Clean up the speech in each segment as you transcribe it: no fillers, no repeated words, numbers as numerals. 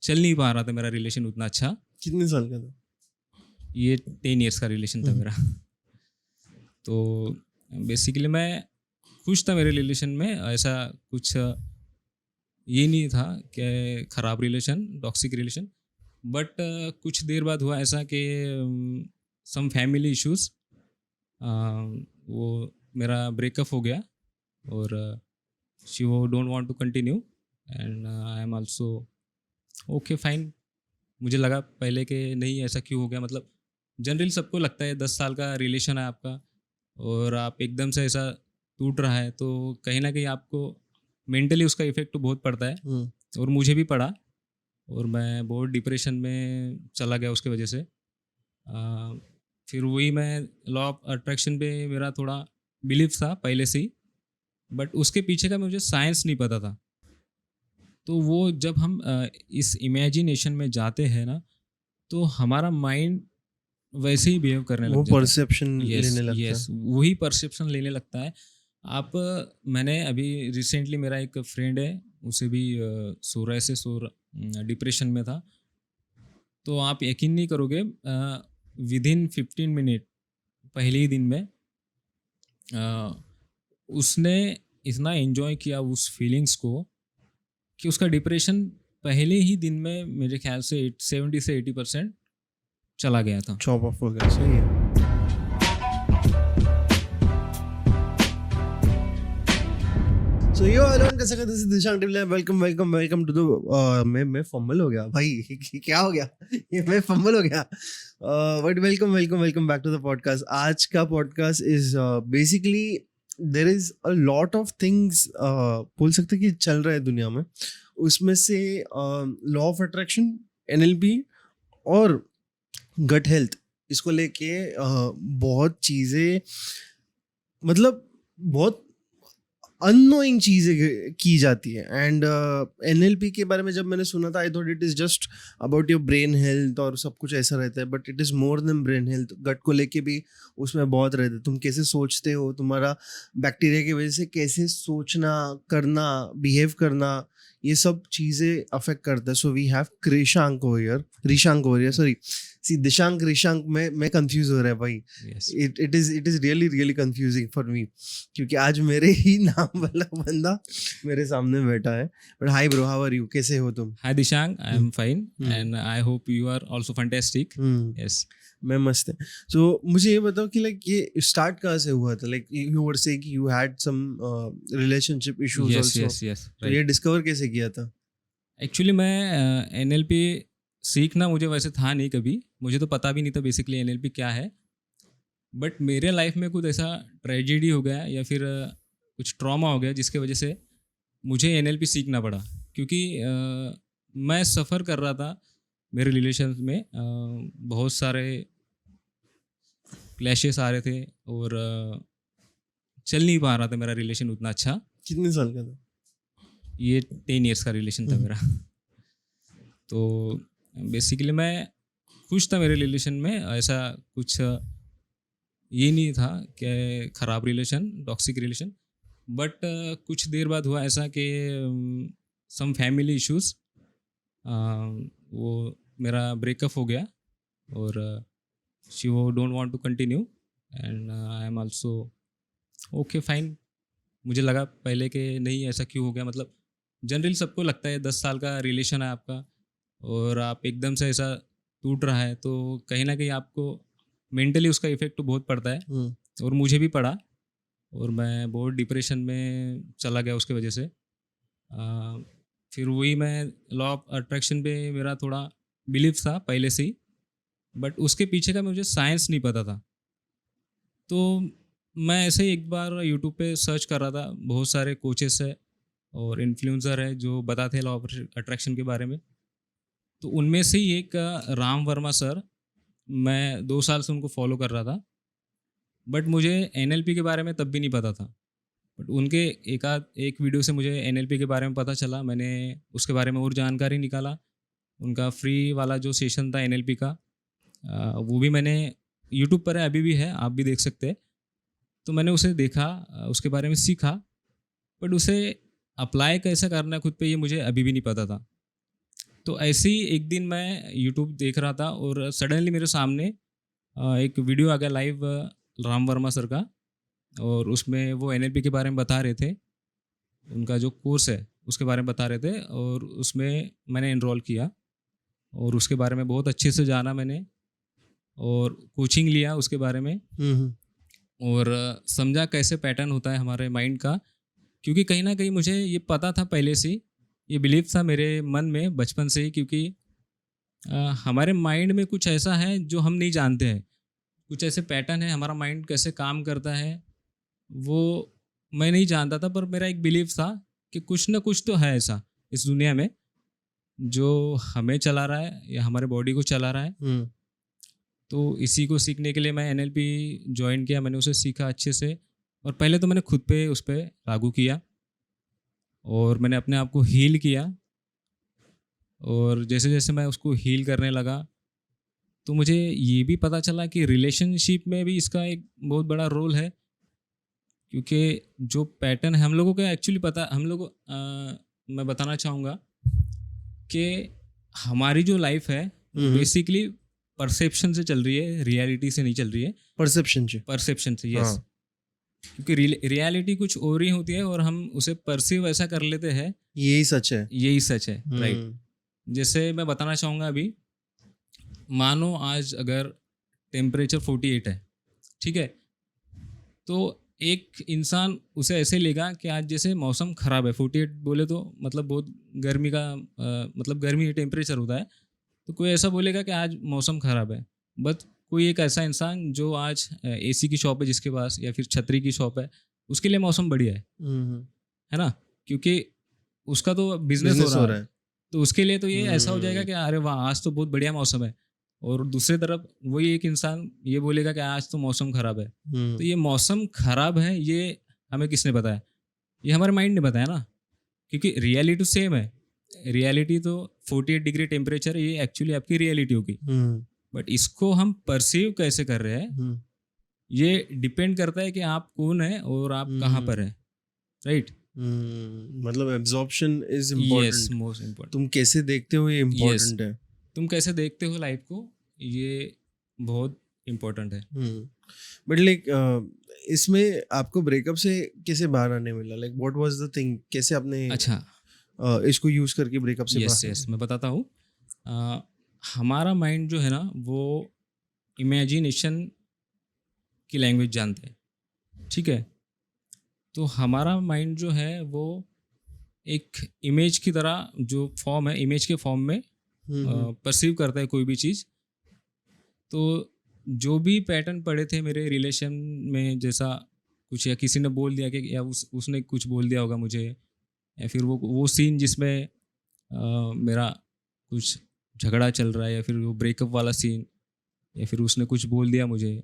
चल नहीं पा रहा था मेरा रिलेशन उतना अच्छा। कितने साल का था? ये 10 इयर्स का रिलेशन था मेरा। तो बेसिकली मैं खुश था मेरे रिलेशन में, ऐसा कुछ ये नहीं था कि ख़राब रिलेशन, टॉक्सिक रिलेशन। बट कुछ देर बाद हुआ ऐसा कि सम फैमिली इश्यूज़, वो मेरा ब्रेकअप हो गया और शी वो don't want to continue and I am also okay fine. मुझे लगा पहले कि नहीं ऐसा क्यों हो गया, मतलब जनरली सबको लगता है 10 साल का रिलेशन है आपका और आप एकदम से ऐसा टूट रहा है तो कहीं ना कहीं आपको मेंटली उसका इफेक्ट तो बहुत पड़ता है। और मुझे भी पड़ा और मैं बहुत डिप्रेशन में चला गया उसके वजह से। फिर वही मैं लॉ ऑफ अट्रैक्शन पे मेरा थोड़ा बिलीव था पहले से ही, बट उसके पीछे का मुझे साइंस नहीं पता था। तो वो जब हम इस इमेजिनेशन में जाते हैं ना, तो हमारा माइंड वैसे ही बिहेव करने वो लग जाता है। परसेप्शन यस लेने लगता यस, वही परसेप्शन लेने लगता है। आप मैंने अभी रिसेंटली मेरा एक फ्रेंड है, उसे भी सो डिप्रेशन में था। तो आप यकीन नहीं करोगे, विद इन 15 मिनट पहले ही दिन में उसने इतना एंजॉय किया उस फीलिंग्स को कि उसका डिप्रेशन पहले ही दिन में मेरे ख्याल से 70 से 80% चला गया था। चॉप ऑफ हो गया। सही है। So yo everyone, कैसे this is Dishank Tible. Welcome to the मैं फंबल हो गया भाई। क्या हो गया? ये मैं फंबल हो गया। But welcome back to the podcast. आज का podcast is basically there is a lot of things बोल सकते कि चल रहा है दुनिया में। उसमें से लॉ ऑफ अट्रैक्शन, NLP और गट हेल्थ, इसको लेके बहुत चीज़ें, मतलब बहुत अननोइंग चीज़ें की जाती है। एंड NLP के बारे में जब मैंने सुना था, I thought it is just about your brain health और सब कुछ ऐसा रहता है, but it is more than brain health. Gut को लेके भी उसमें बहुत रहता है। तुम कैसे सोचते हो, तुम्हारा बैक्टीरिया की वजह से कैसे सोचना, करना, बिहेव करना, ये सब चीज़ें अफेक्ट करता है। So we have Krishank over here, sorry, see Dishank Rishank में कंफ्यूज हो रहा है भाई। Yes. It is really confusing for me, क्योंकि आज मेरे ही नाम वाला बंदा मेरे सामने बैठा है। But hi bro, how are you? कैसे हो तुम? Hi Dishang, I am fine and I hope you are also fantastic. Yes. मैं मस्त है। सो मुझे ये बताओ कि लाइक ये स्टार्ट कहाँ से हुआ था? लाइक यू वर सेइंग कि you had some relationship issues Yes, also. yes, yes. तो ये डिस्कवर कैसे किया था? एक्चुअली मैं NLP सीखना मुझे वैसे था नहीं कभी, मुझे तो पता भी नहीं था बेसिकली NLP क्या है। बट मेरे लाइफ में कुछ ऐसा ट्रेजेडी हो गया या फिर कुछ ट्रॉमा हो गया जिसके वजह से मुझे NLP सीखना पड़ा। क्योंकि मैं सफ़र कर रहा था मेरे रिलेशन में, बहुत सारे क्लैशेस आ रहे थे और चल नहीं पा रहा था मेरा रिलेशन उतना अच्छा। कितने साल का था? ये 10 इयर्स का रिलेशन था मेरा। तो बेसिकली मैं खुश था मेरे रिलेशन में, ऐसा कुछ ये नहीं था कि ख़राब रिलेशन, टॉक्सिक रिलेशन। बट कुछ देर बाद हुआ ऐसा कि सम फैमिली इश्यूज़, वो मेरा ब्रेकअप हो गया और शी वो don't want to continue and I am also okay fine. मुझे लगा पहले कि नहीं ऐसा क्यों हो गया, मतलब जनरली सबको लगता है 10 साल का रिलेशन है आपका और आप एकदम से ऐसा टूट रहा है तो कहीं ना कहीं आपको मेंटली उसका इफेक्ट तो बहुत पड़ता है। और मुझे भी पड़ा और मैं बहुत डिप्रेशन में चला गया उसके वजह से। फिर वही मैं लॉ ऑफ अट्रैक्शन पे मेरा थोड़ा बिलीव था पहले से ही, बट उसके पीछे का मुझे साइंस नहीं पता था। तो मैं ऐसे ही एक बार यूट्यूब पे सर्च कर रहा था, बहुत सारे कोचेस है और इन्फ्लुएंसर है जो बताते हैं लॉ ऑफ अट्रैक्शन के बारे में। तो उनमें से ही एक राम वर्मा सर, मैं 2 साल से उनको फॉलो कर रहा था। बट मुझे NLP के बारे में तब भी नहीं पता था। बट उनके एक वीडियो से मुझे NLP के बारे में पता चला। मैंने उसके बारे में और जानकारी निकाला। उनका फ्री वाला जो सेशन था NLP का, वो भी मैंने यूट्यूब पर है, अभी भी है, आप भी देख सकते हैं। तो मैंने उसे देखा, उसके बारे में सीखा, बट उसे अप्लाई कैसे करना है खुद पे ये मुझे अभी भी नहीं पता था। तो ऐसे ही एक दिन मैं यूट्यूब देख रहा था और सडनली मेरे सामने एक वीडियो आ गया लाइव राम वर्मा सर का, और उसमें वो एनएलपी के बारे में बता रहे थे, उनका जो कोर्स है उसके बारे में बता रहे थे, और उसमें मैंने इनरोल किया और उसके बारे में बहुत अच्छे से जाना मैंने, और कोचिंग लिया उसके बारे में, और समझा कैसे पैटर्न होता है हमारे माइंड का। क्योंकि कहीं ना कहीं मुझे ये पता था पहले से, ये बिलीफ था मेरे मन में बचपन से ही, क्योंकि हमारे माइंड में कुछ ऐसा है जो हम नहीं जानते हैं, कुछ ऐसे पैटर्न है, हमारा माइंड कैसे काम करता है वो मैं नहीं जानता था, पर मेरा एक बिलीफ था कि कुछ ना कुछ तो है ऐसा इस दुनिया में जो हमें चला रहा है या हमारे बॉडी को चला रहा है। तो इसी को सीखने के लिए मैं एनएलपी ज्वाइन किया, मैंने उसे सीखा अच्छे से, और पहले तो मैंने खुद पे उस पर लागू किया और मैंने अपने आप को हील किया, और जैसे जैसे मैं उसको हील करने लगा तो मुझे ये भी पता चला कि रिलेशनशिप में भी इसका एक बहुत बड़ा रोल है। क्योंकि जो पैटर्न है हम लोगों को एक्चुअली पता, हम लोग मैं बताना चाहूँगा कि हमारी जो लाइफ है बेसिकली परसेप्शन से चल रही है, रियलिटी से नहीं चल रही है। परसेप्शन से यस। क्योंकि रियलिटी कुछ और ही होती है और हम उसे परसीव ऐसा कर लेते हैं, यही सच है। राइट। जैसे मैं बताना चाहूँगा, अभी मानो आज अगर टेम्परेचर 48 है, ठीक है, तो एक इंसान उसे ऐसे लेगा कि आज जैसे मौसम ख़राब है, 48 बोले तो मतलब बहुत गर्मी का मतलब गर्मी टेम्परेचर होता है, तो कोई ऐसा बोलेगा कि आज मौसम ख़राब है। बट कोई एक ऐसा इंसान जो आज एसी की शॉप है जिसके पास, या फिर छतरी की शॉप है, उसके लिए मौसम बढ़िया है ना, क्योंकि उसका तो बिजनेस हो रहा है। तो उसके लिए तो ये ऐसा हो जाएगा कि अरे वाह आज तो बहुत बढ़िया मौसम है। और दूसरी तरफ वही एक इंसान ये बोलेगा कि आज तो मौसम ख़राब है। तो ये मौसम ख़राब है ये हमें किसने बताया? ये हमारे माइंड ने बताया ना, क्योंकि रियलिटी सेम है। रियलिटी तो 48 डिग्री टेम्परेचर, ये एक्चुअली आपकी रियलिटी होगी, बट इसको हम परसीव कैसे कर रहे हैं ये डिपेंड करता है कि आप कौन है और आप कहाँ पर है, राइट। मतलब absorption is important. Yes, most important. तुम कैसे देखते हो ये इम्पोर्टेंट है। तुम कैसे देखते हो लाइफ को, ये बहुत इम्पोर्टेंट है। बट लाइक इसमें आपको ब्रेकअप से कैसे बाहर आने मिला? Like what was the thing, कैसे आपने अच्छा इसको यूज करके ब्रेकअप से यस मैं बताता हूँ। हमारा माइंड जो है ना वो इमेजिनेशन की लैंग्वेज जानते हैं, ठीक है। तो हमारा माइंड जो है वो एक इमेज की तरह जो फॉर्म है, इमेज के फॉर्म में परसीव करता है कोई भी चीज़। तो जो भी पैटर्न पड़े थे मेरे रिलेशन में, जैसा कुछ या किसी ने बोल दिया कि या उसने कुछ बोल दिया होगा मुझे, या फिर वो सीन जिसमें मेरा कुछ झगड़ा चल रहा है, या फिर वो ब्रेकअप वाला सीन, या फिर उसने कुछ बोल दिया मुझे,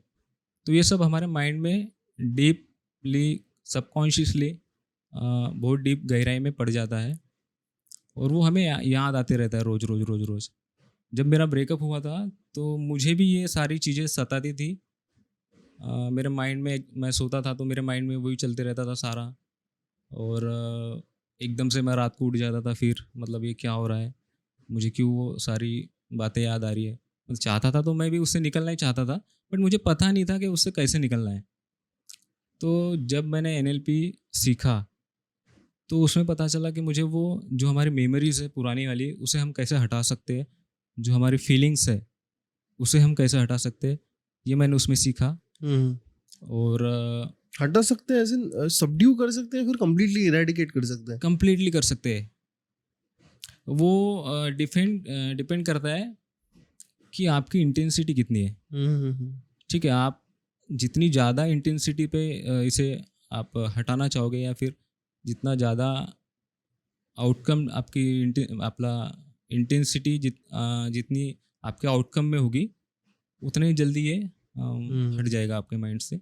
तो ये सब हमारे माइंड में डीपली सबकॉन्शियसली बहुत डीप गहराई में पड़ जाता है, और वो हमें याद आते रहता है रोज़ रोज़ रोज़ रोज़। जब मेरा ब्रेकअप हुआ था तो मुझे भी ये सारी चीज़ें सताती थी। मेरे माइंड में, मैं सोता था तो मेरे माइंड में वही चलते रहता था सारा, और एकदम से मैं रात को उठ जाता था, फिर मतलब ये क्या हो रहा है, मुझे क्यों वो सारी बातें याद आ रही है। मतलब चाहता था तो मैं भी उससे निकलना ही चाहता था, बट मुझे पता नहीं था कि उससे कैसे निकलना है। तो जब मैंने एनएलपी सीखा तो उसमें पता चला कि मुझे वो जो हमारी मेमोरीज है पुरानी वाली, उसे हम कैसे हटा सकते हैं, जो हमारी फीलिंग्स है उसे हम कैसे हटा सकते हैं, ये मैंने उसमें सीखा। और हटा सकते हैं ऐसे सबड्यू कर सकते हैं, फिर कंप्लीटली इरेडिकेट कर सकते हैं? कंप्लीटली कर सकते हैं। वो डिपेंड करता है कि आपकी इंटेंसिटी कितनी है, ठीक है। आप जितनी ज़्यादा इंटेंसिटी पे इसे आप हटाना चाहोगे, या फिर जितना ज़्यादा आउटकम आपकी आपला इंटेंसिटी जितनी आपके आउटकम में होगी, उतने ही जल्दी ये हट जाएगा आपके माइंड से।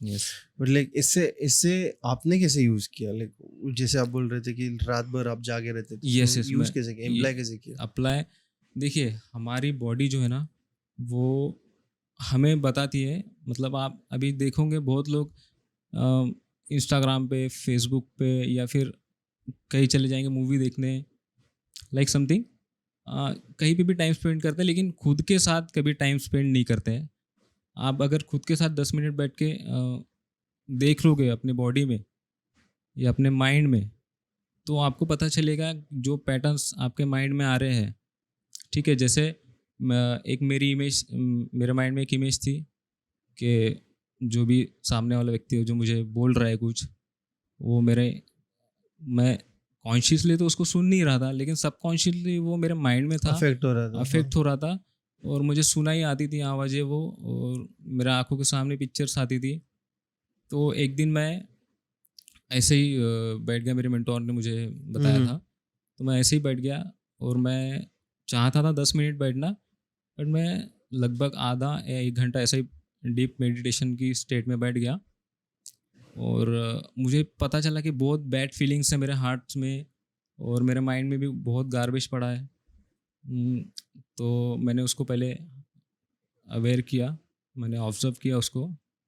यस। बट लाइक इससे आपने कैसे यूज किया? लाइक जैसे आप बोल रहे थे कि रात भर आप जागे रहते थे, यस यूज कैसे किया, अप्लाई कैसे किया? अप्लाई, देखिए हमारी बॉडी जो है ना वो हमें बताती है। मतलब आप अभी देखोगे बहुत लोग इंस्टाग्राम पे, फेसबुक पे, या फिर कहीं चले जाएंगे मूवी देखने, लाइक समथिंग कहीं पे भी टाइम स्पेंड करते हैं लेकिन खुद के साथ कभी टाइम स्पेंड नहीं करते हैं। आप अगर खुद के साथ 10 मिनट बैठ के देख लोगे अपने बॉडी में या अपने माइंड में, तो आपको पता चलेगा जो पैटर्न्स आपके माइंड में आ रहे हैं। ठीक है, जैसे एक मेरी इमेज, मेरे माइंड में एक इमेज थी कि जो भी सामने वाला व्यक्ति है जो मुझे बोल रहा है कुछ, वो मैं कॉन्शियसली तो उसको सुन नहीं रहा था, लेकिन सबकॉन्शियसली वो मेरे माइंड में था, अफेक्ट हो रहा था। अफेक्ट हो रहा था, और मुझे सुनाई आती थी आवाज़ें वो, और मेरे आंखों के सामने पिक्चर्स आती थी। तो एक दिन मैं ऐसे ही बैठ गया, मेरे मेंटोर ने मुझे बताया था, तो मैं ऐसे ही बैठ गया और मैं चाहता था 10 मिनट बैठना, बट मैं लगभग आधा या 1 घंटा ऐसे ही डीप मेडिटेशन की स्टेट में बैठ गया। और मुझे पता चला कि बहुत बैड फीलिंग्स है मेरे हार्ट में और मेरे माइंड में भी बहुत गार्बेज पड़ा है। तो मैंने उसको पहले अवेयर किया, मैंने ऑब्जर्व किया उसको,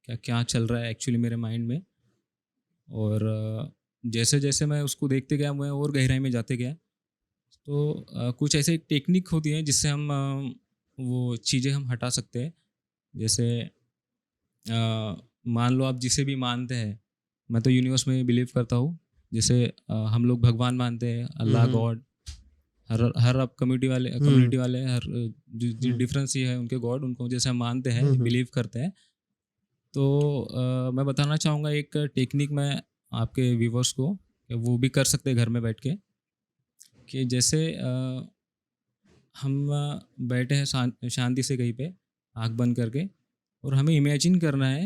क्या क्या चल रहा है एक्चुअली मेरे माइंड में। और जैसे जैसे मैं उसको देखते गया, मैं और गहराई में जाते गया। तो कुछ ऐसे टेक्निक होती है जिससे हम वो चीज़ें हम हटा सकते हैं। जैसे मान लो आप जिसे भी मानते हैं, मैं तो यूनिवर्स में बिलीव करता हूँ। जैसे हम लोग भगवान मानते हैं, अल्लाह, गॉड, हर अब कम्युनिटी वाले हर जो डिफरेंस ये है उनके गॉड, उनको जैसे हम मानते हैं, बिलीव करते हैं। तो मैं बताना चाहूँगा एक टेक्निक मैं आपके व्यूवर्स को, वो भी कर सकते हैं घर में बैठ के, कि जैसे हम बैठे हैं शांति से कहीं पे, आँख बंद करके, और हमें इमेजिन करना है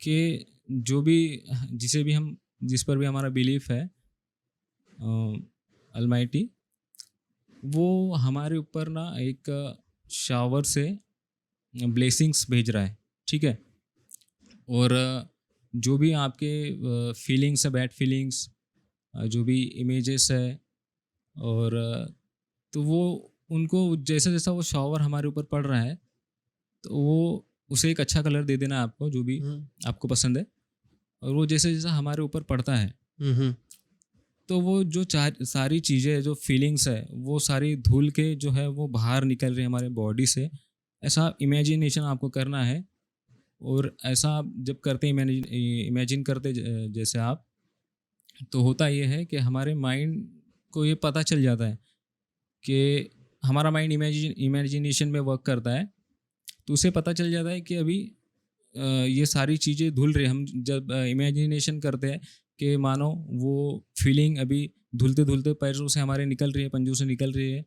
कि जो भी जिस पर भी हमारा बिलीफ है, अलमाइटी, वो हमारे ऊपर ना एक शावर से ब्लेसिंग्स भेज रहा है। ठीक है, और जो भी आपके फीलिंग्स है, बैड फीलिंग्स, जो भी इमेजेस है, और तो वो उनको जैसा जैसा वो शावर हमारे ऊपर पड़ रहा है, तो वो उसे एक अच्छा कलर दे देना आपको, जो भी आपको पसंद है, और वो जैसे जैसा हमारे ऊपर पड़ता है, तो वो जो सारी चीज़ें, जो फीलिंग्स है, वो सारी धुल के जो है वो बाहर निकल रही है हमारे बॉडी से। ऐसा इमेजिनेशन आपको करना है। और ऐसा आप जब करते इमेजिन करते जैसे आप, तो होता ये है कि हमारे माइंड को ये पता चल जाता है कि हमारा माइंड इमेजिनेशन में वर्क करता है, तो उसे पता चल जाता है कि अभी ये सारी चीज़ें धुल रही। हम जब इमेजिनेशन करते हैं कि मानो वो फीलिंग अभी धुलते धुलते पैरों से हमारे निकल रही है, पंजों से निकल रही है,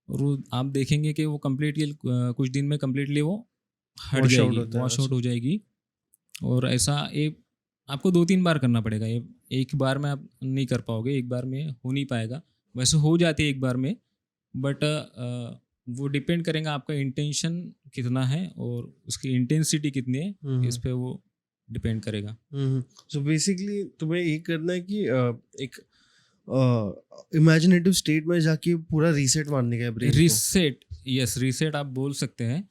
और वो आप देखेंगे कि वो कम्प्लीटली कुछ दिन में कम्प्लीटली वो हट जाएगी, वॉश आउट हो जाएगी। और ऐसा आपको 2-3 बार करना पड़ेगा। ये एक बार में आप नहीं कर पाओगे, एक बार में हो नहीं पाएगा। वैसे हो जाती है एक बार में, बट वो डिपेंड करेगा आपका इंटेंशन कितना है और उसकी इंटेंसिटी कितनी है, इस पे वो डिपेंड करेगा। सो बेसिकली तुम्हें ये करना है कि एक इमेजिनेटिव स्टेट में जाके पूरा रीसेट मारने का है ब्रेन को। रीसेट आप बोल सकते हैं,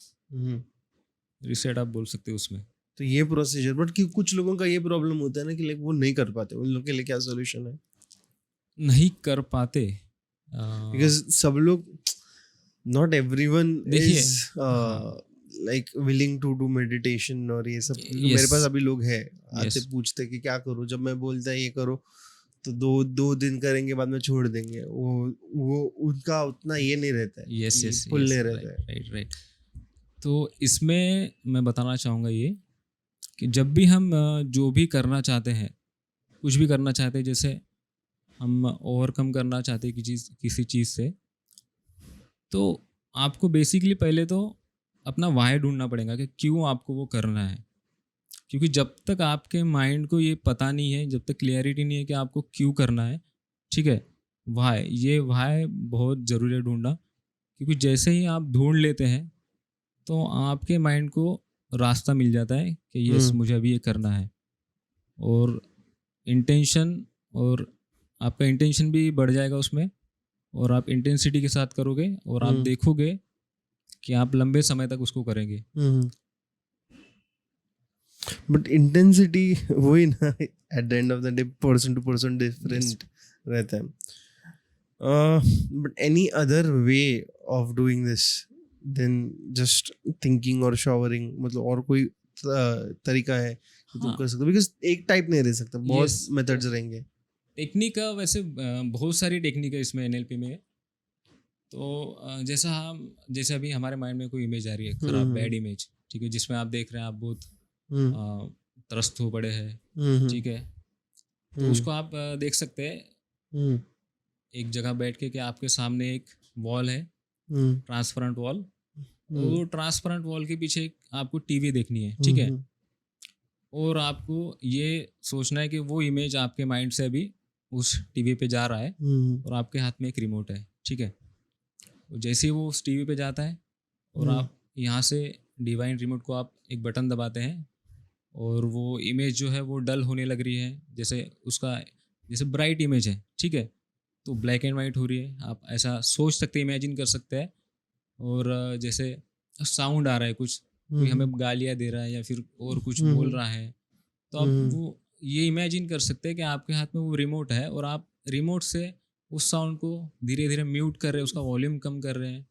रीसेट आप बोल सकते हैं उसमें। तो ये प्रोसीजर, बट कि कुछ लोगों का ये प्रॉब्लम होता है ना कि लाइक वो नहीं कर पाते, उन लोगों के लिए क्या सोल्यूशन है? नहीं कर पाते बिकॉज सब लोग, not everyone is like willing to do meditation और ये सब। मेरे पास अभी लोग हैं आते पूछते कि क्या करूं, जब मैं बोलता है ये करो तो दो दिन करेंगे, बाद में छोड़ देंगे। वो उनका उतना ये नहीं रहता है, यस फुल नहीं रहता है। राइट। तो इसमें मैं बताना चाहूँगा ये कि जब भी हम जो भी करना चाहते हैं, कुछ भी करना चाहते हैं, जैसे हम ओवरकम करना चाहते हैं किसी चीज़ से, तो आपको बेसिकली पहले तो अपना वाई ढूंढना पड़ेगा कि क्यों आपको वो करना है। क्योंकि जब तक आपके माइंड को ये पता नहीं है, जब तक क्लियरिटी नहीं है कि आपको क्यों करना है, ठीक है, वाई बहुत ज़रूरी है ढूंढना। क्योंकि जैसे ही आप ढूंढ लेते हैं तो आपके माइंड को रास्ता मिल जाता है कि यस मुझे अभी ये करना है। और इंटेंशन, और आपका इंटेंशन भी बढ़ जाएगा उसमें, और आप इंटेंसिटी के साथ करोगे और आप देखोगे कि आप लंबे समय तक उसको करेंगे। बट इंटेंसिटी वही ना, at the end of the day person to person different रहता है। But any other way of doing this than just thinking or showering? मतलब और कोई तरीका है कि तुम हाँ कर सकते हो? Because एक टाइप नहीं रह सकता, बहुत यस मेथड्स रहेंगे. टेक्निक का वैसे बहुत सारी टेक्निक है इसमें एनएलपी में। तो जैसे अभी हमारे माइंड में कोई इमेज आ रही है खराब बैड इमेज, ठीक है, जिसमें आप देख रहे हैं आप बहुत हम्म त्रस्त हो पड़े हैं, हम्म ठीक है, तो उसको आप देख सकते हैं हम्म एक जगह बैठ के कि आपके सामने एक वॉल है, हम्म ट्रांसपेरेंट वॉल। तो ट्रांसपेरेंट वॉल के पीछे आपको टीवी देखनी है, ठीक है, और आपको ये सोचना है कि वो इमेज आपके माइंड से अभी उस टीवी पे जा रहा है और आपके हाथ में एक रिमोट है, ठीक है। तो जैसे ही वो उस टीवी पे जाता है और आप यहाँ से डिवाइन रिमोट को आप एक बटन दबाते हैं और वो इमेज जो है वो डल होने लग रही है, जैसे ब्राइट इमेज है, ठीक है, तो ब्लैक एंड वाइट हो रही है, आप ऐसा सोच सकते हैं, इमेजिन कर सकते हैं। और जैसे साउंड आ रहा है कुछ, कोई हमें गालियाँ दे रहा है या फिर और कुछ बोल रहा है, तो आप वो ये इमेजिन कर सकते हैं कि आपके हाथ में वो रिमोट है और आप रिमोट से उस साउंड को धीरे धीरे म्यूट कर रहे हैं, उसका वॉल्यूम कम कर रहे हैं,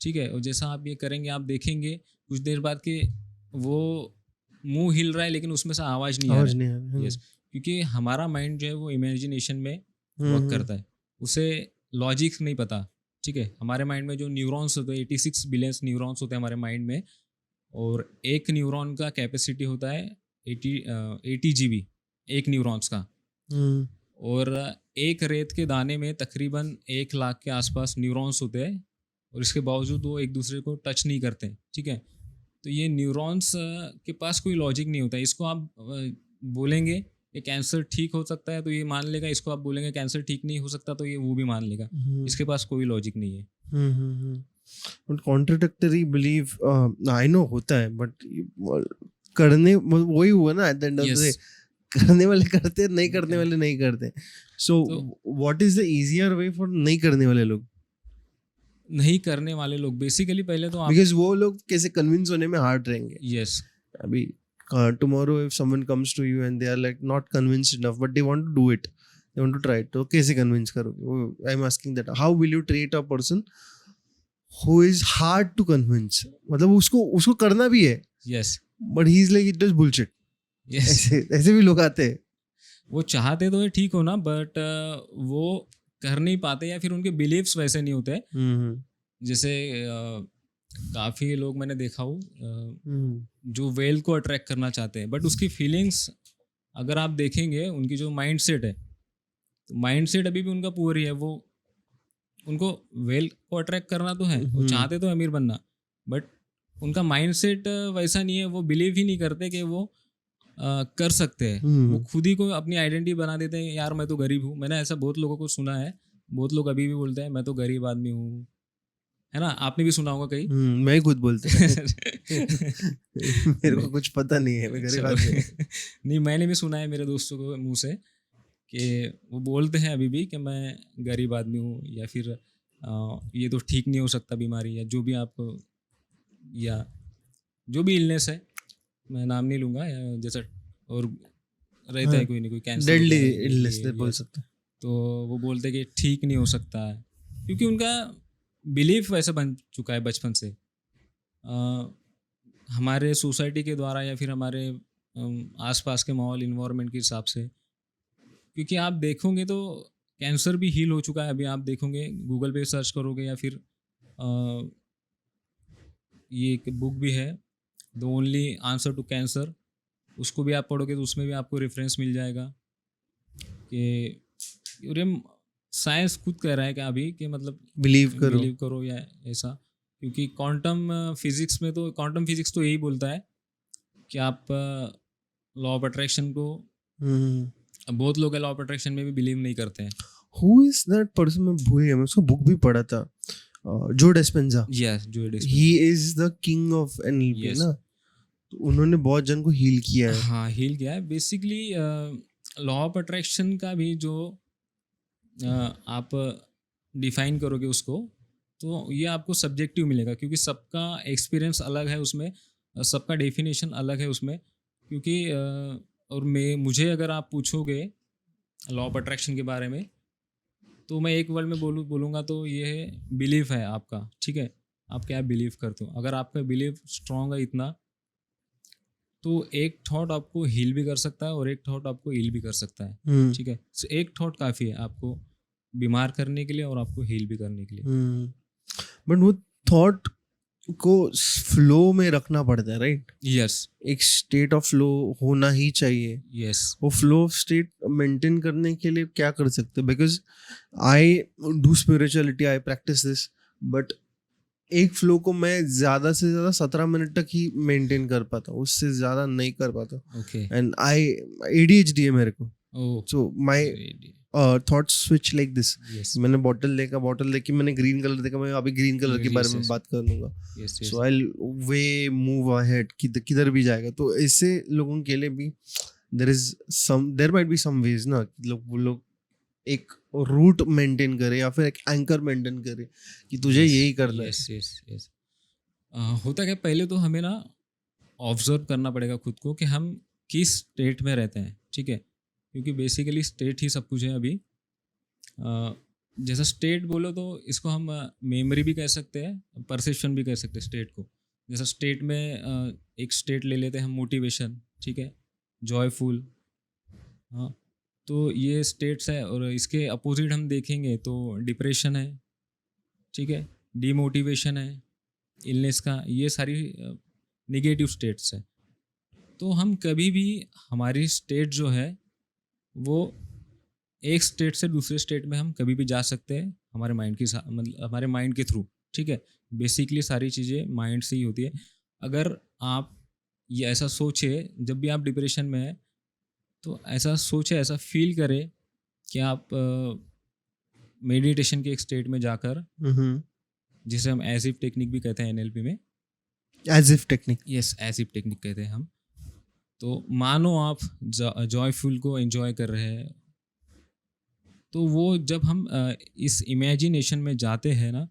ठीक है। और जैसा आप ये करेंगे आप देखेंगे कुछ देर बाद कि वो मुंह हिल रहा है लेकिन उसमें से आवाज़ नहीं आ आवाज रहा नहीं आ है। रही. यस, क्योंकि हमारा माइंड जो है वो इमेजिनेशन में वर्क करता है, उसे लॉजिक नहीं पता, ठीक है। हमारे माइंड में जो न्यूरॉन्स होते हैं 86 बिलियन न्यूरॉन्स होते हैं हमारे माइंड में, और एक न्यूरॉन का कैपेसिटी होता है 80 GB एक न्यूरॉन्स का। और एक रेत के दाने में तकरीबन 1 लाख के आसपास न्यूरॉन्स होते हैं और इसके बावजूद वो एक दूसरे को टच नहीं करते, ठीक है। तो ये न्यूरॉन्स के पास कोई लॉजिक नहीं होता है। इसको आप बोलेंगे कि कैंसर ठीक हो सकता है तो ये मान लेगा, इसको आप बोलेंगे कैंसर ठीक नहीं हो सकता तो ये वो भी मान लेगा, इसके पास कोई लॉजिक नहीं है। But contradictory believe I know होता है, बट करने वही हुआ ना at the end of the day. Yes, करने वाले करते, नहीं करने वाले नहीं करते. सो तो what is the easier way for नहीं करने वाले लोग? नहीं करने वाले लोग बेसिकली पहले तो आप बिकॉज वो लोग कैसे कन्विंस होने में हार्ड रहेंगे. यस अभी tomorrow if someone comes to you and they are like not convinced enough but they want to do it, they want to try it, तो कैसे convince करोगे? I'm asking that. How will you treat a person who is hard to convince? मतलब उसको करना भी है yes but he's like it is bullshit. Yes ऐसे भी लोग आते हैं. वो चाहते तो है ठीक हो ना, बट वो कर नहीं पाते या फिर उनके बिलीव्स वैसे नहीं होते। जैसे काफ़ी लोग मैंने देखा हूँ जो वेल को अट्रैक्ट करना चाहते हैं, बट उसकी फीलिंग्स अगर आप देखेंगे, उनकी जो माइंड सेट है, तो माइंड सेट अभी भी उनका पुअर ही है। वो उनको वेल को अट्रैक्ट करना तो है, वो चाहते तो अमीर बनना, बट उनका माइंड सेट वैसा नहीं है, वो बिलीव ही नहीं करते कि वो कर सकते हैं। वो खुद ही को अपनी आइडेंटिटी बना देते हैं, यार मैं तो गरीब हूँ। मैंने ऐसा बहुत लोगों को सुना है, बहुत लोग अभी भी बोलते हैं मैं तो गरीब आदमी हूँ, है ना, आपने भी सुना होगा कहीं। मैं ही खुद बोलते हैं. मेरे को कुछ पता नहीं है, मैं गरीब आदमी हूँ. नहीं, मैंने भी सुना है मेरे दोस्तों को मुंह से कि वो बोलते हैं अभी भी कि मैं गरीब आदमी हूँ, या फिर ये तो ठीक नहीं हो सकता बीमारी, या जो भी आप, या जो भी इलनेस है, मैं नाम नहीं लूँगा, जैसा और रहता है कोई ना कोई कैंसर, डेडली इलनेस बोल सकते हैं. तो वो बोलते हैं कि ठीक नहीं हो सकता है, क्योंकि उनका बिलीफ वैसा बन चुका है बचपन से, हमारे सोसाइटी के द्वारा या फिर हमारे आसपास के माहौल इन्वायरमेंट के हिसाब से। क्योंकि आप देखोगे तो कैंसर भी हील हो चुका है। अभी आप देखोगे, गूगल पे सर्च करोगे, या फिर ये एक बुक भी है, the only answer to cancer, उसको भी आप पढ़ोगे तो उसमें भी आपको रेफरेंस मिल जाएगा कि साइंस खुद कह रहा है कि अभी कि मतलब बिलीव करो या ऐसा। क्योंकि क्वांटम फिजिक्स में तो, क्वांटम फिजिक्स तो यही बोलता है कि आप लॉ ऑफ अट्रैक्शन को, बहुत लोग लॉ ऑफ अट्रैक्शन में भी बिलीव नहीं करते हैं। Who is that person? मैं भूल गया, मैं उसका बुक भी पढ़ा था, जो डिस्पेंजा. यस, जो Dispenza, he is the king of NLP ना. तो उन्होंने बहुत जन को हील किया है. हाँ, हील किया है। बेसिकली लॉ ऑफ अट्रैक्शन का भी जो आप डिफाइन करोगे उसको, तो ये आपको सब्जेक्टिव मिलेगा, क्योंकि सबका एक्सपीरियंस अलग है उसमें, सबका डेफिनेशन अलग है उसमें। क्योंकि और मुझे अगर आप पूछोगे लॉ ऑफ अट्रैक्शन के बारे में, तो मैं एक वर्ड में बोलूँगा तो ये है बिलीफ है आपका, ठीक है? आप क्या बिलीव करते हो? अगर आपका बिलीव स्ट्रॉन्ग है इतना, तो एक थॉट आपको हील भी कर सकता है और एक थॉट आपको हील भी कर सकता है, हम्म ठीक है? So, एक थॉट काफ़ी है आपको बीमार करने के लिए और आपको हील भी करने के लिए। बट वो थॉट को फ्लो में रखना पड़ता है, राइट? यस, एक स्टेट ऑफ फ्लो होना ही चाहिए। यस, वो फ्लो ऑफ स्टेट मेंटेन करने के लिए क्या कर सकते हैं? Because I do spirituality, I practice this, but एक फ्लो को मैं ज्यादा से ज्यादा 17 मिनट तक ही मेंटेन कर पाता हूँ, उससे ज्यादा नहीं कर पाता। ओके, एंड आई ADHD है मेरे को, oh, so my thought switch like this. Yes, मैंने बॉटल देखी, मैंने ग्रीन कलर देखा, मैं अभी ग्रीन कलर के बारे Yes, में yes. बात कर लूंगा। Yes, so I we move ahead, किधर भी जाएगा। तो ऐसे लोगों के लिए भी there might be some ways ना, कि वो लोग एक रूट मेंटेन करे या फिर एक एंकर मेंटेन करे कि तुझे यही करना है। Yes, yes, yes. होता क्या, पहले तो हमें ना ऑब्जर्व करना पड़ेगा खुद को कि हम किस स्टेट में रहते हैं, ठीक है? क्योंकि बेसिकली स्टेट ही सब कुछ है अभी। जैसा स्टेट बोलो तो इसको हम मेमोरी भी कह सकते हैं, परसेप्शन भी कह सकते हैं स्टेट को। जैसा स्टेट में एक स्टेट ले लेते हैं हम, मोटिवेशन, ठीक है, जॉयफुल, हाँ। तो ये स्टेट्स है, और इसके अपोजिट हम देखेंगे तो डिप्रेशन है, ठीक है, डीमोटिवेशन है, इलनेस का, ये सारी निगेटिव स्टेट्स है। तो हम कभी भी, हमारी स्टेट जो है वो एक स्टेट से दूसरे स्टेट में हम कभी भी जा सकते हैं हमारे माइंड की मतलब हमारे माइंड के थ्रू, ठीक है? बेसिकली सारी चीज़ें माइंड से ही होती है। अगर आप ये ऐसा सोचे, जब भी आप डिप्रेशन में है तो ऐसा सोचे, ऐसा फील करें कि आप मेडिटेशन के एक स्टेट में जाकर, जिसे हम एज इफ टेक्निक भी कहते हैं NLP में। As if technique. Yes, as if technique कहते हैं हम। तो मानो आप जॉयफुल को एंजॉय कर रहे हैं, तो वो जब हम इस इमेजिनेशन में जाते हैं ना,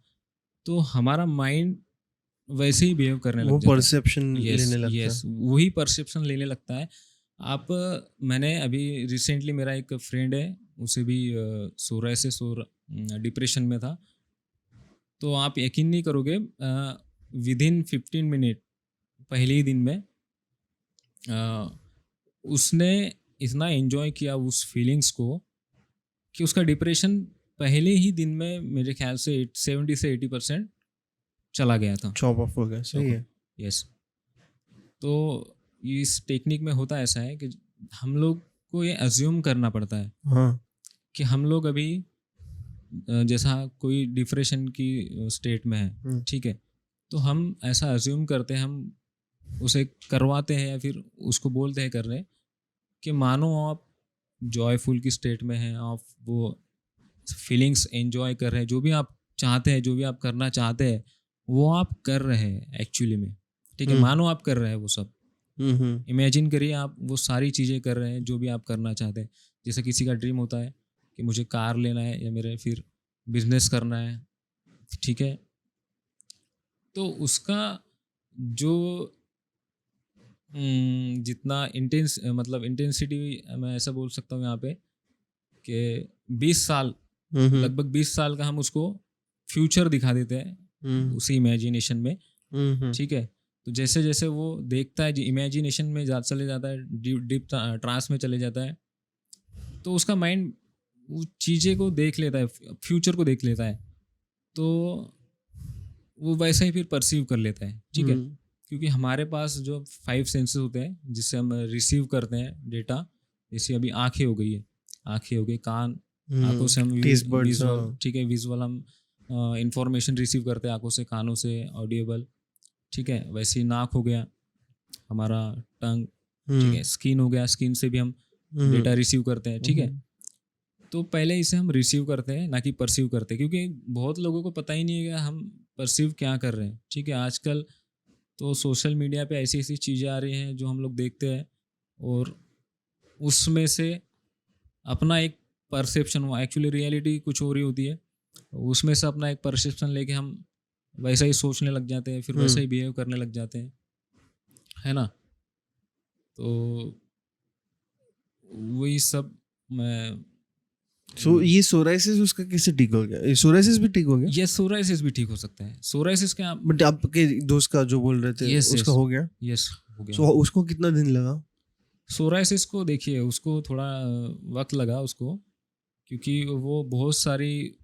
तो हमारा माइंड वैसे ही बिहेव करने वो लग जाता है। परसेप्शन यस, लेने लगता यस, है। वही परसेप्शन लेने लगता है। आप मैंने अभी रिसेंटली, मेरा एक फ्रेंड है, उसे भी डिप्रेशन में था। तो आप यकीन नहीं करोगे, विद इन 15 मिनट, पहले ही दिन में उसने इतना एंजॉय किया उस फीलिंग्स को कि उसका डिप्रेशन पहले ही दिन में मेरे ख्याल से 70 से 80% चला गया था। चॉप ऑफ हो गया, सही है। यस। तो इस टेक्निक में होता ऐसा है कि हम लोग को ये अज्यूम करना पड़ता है हाँ। कि हम लोग अभी जैसा कोई डिप्रेशन की स्टेट में है, ठीक है, तो हम ऐसा अज्यूम करते हैं, हम उसे करवाते हैं या फिर उसको बोलते हैं कर रहे हैं कि मानो आप जॉयफुल की स्टेट में हैं, आप वो फीलिंग्स एंजॉय कर रहे हैं, जो भी आप चाहते हैं, जो भी आप करना चाहते हैं वो आप कर रहे हैं एक्चुअली में, ठीक है? मानो आप कर रहे हैं वो सब। इमेजिन करिए आप वो सारी चीज़ें कर रहे हैं जो भी आप करना चाहते हैं। जैसे किसी का ड्रीम होता है कि मुझे कार लेना है या मेरे फिर बिजनेस करना है, ठीक है? तो उसका जो जितना मतलब इंटेंसिटी, मैं ऐसा बोल सकता हूँ यहाँ पे कि 20 साल, लगभग 20 साल का हम उसको फ्यूचर दिखा देते हैं उसी इमेजिनेशन में, ठीक है? तो जैसे जैसे वो देखता है, इमेजिनेशन में चले जाता है, डीप ट्रांस में चले जाता है, तो उसका माइंड वो चीज़ें को देख लेता है, फ्यूचर को देख लेता है, तो वो वैसा ही फिर परसीव कर लेता है, ठीक है? क्योंकि हमारे पास जो 5 सेंसेस होते हैं जिससे हम रिसीव करते हैं डेटा, जैसे अभी आँखें हो गई है, आँखें हो गई, कान, आँखों से हम विजुअल, ठीक है, विजुअल हम इंफॉर्मेशन रिसीव करते हैं आँखों से, कानों से ऑडिएबल, ठीक है? वैसे ही नाक हो गया हमारा, टंग, ठीक है, स्किन हो गया, स्किन से भी हम डेटा रिसीव करते हैं, ठीक है? तो पहले इसे हम रिसीव करते हैं, ना कि परसीव करते हैं, क्योंकि बहुत लोगों को पता ही नहीं है कि हम परसीव क्या कर रहे हैं, ठीक है? आजकल तो सोशल मीडिया पे ऐसी ऐसी चीज़ें आ रही हैं जो हम लोग देखते हैं, और उसमें से अपना एक परसेप्शन, हुआ एक्चुअली रियलिटी कुछ हो रही होती है, उसमें से अपना एक परसेप्शन लेके हम वैसा ही सोचने लग जाते हैं, फिर वैसा ही बिहेव करने लग जाते हैं, है ना? तो वही सब मैं सो ये सोराइसिस उसका कैसे ठीक हो गया? ये सोराइसिस भी ठीक हो गया? ये सोराइसिस भी ठीक हो सकता है। सोराइसिस क्या? बट आपके दोस्त का जो बोल रहे थे यस उसका यस हो गया? यस हो गया। सो उसको कितना दिन लगा? सोराइसिस को देखिए, उसको थोड़ा वक्त लगा उसको, क्योंकि वो बहुत सारी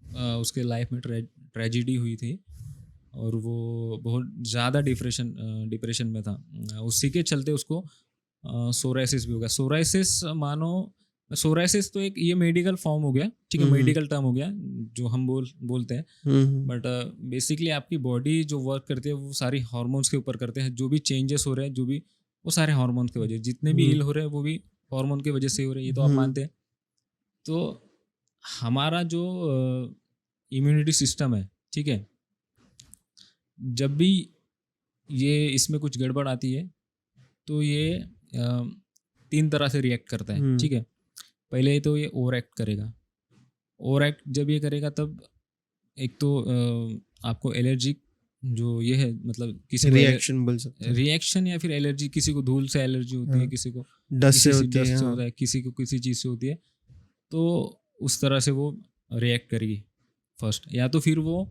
उसके लाइफ में ट्रेजिडी हुई थी और वो बहुत ज़्यादा डिप्रेशन में था। उसी के चलते उसको सोराइसिस भी हो गया। सोराइसिस मानो, सोराइसिस तो एक ये मेडिकल फॉर्म हो गया, ठीक है, मेडिकल टर्म हो गया जो हम बोलते हैं। बट बेसिकली आपकी बॉडी जो वर्क करती है वो सारी हार्मोन्स के ऊपर करते हैं। जो भी चेंजेस हो रहे हैं, जो भी, वो सारे हार्मोन्स की वजह, जितने भी इल हो रहे हैं वो भी हार्मोन की वजह से हो रहे हैं, ये तो आप मानते हैं। तो हमारा जो इम्यूनिटी सिस्टम है, ठीक है, जब भी ये इसमें कुछ गड़बड़ आती है तो ये 3 तरह से रिएक्ट करता है, ठीक है। पहले तो ये ओवर एक्ट करेगा। ओवर एक्ट जब ये करेगा तब एक तो आपको एलर्जिक जो ये है, मतलब किसी को रिएक्शन बोल सकते हैं। रिएक्शन या फिर एलर्जी, किसी को धूल से एलर्जी होती है, किसी को डस्ट से किसी होती है, डस्ट से हाँ। होता है, किसी को किसी चीज़ से होती है। तो उस तरह से वो रिएक्ट करेगी फर्स्ट, या तो फिर वो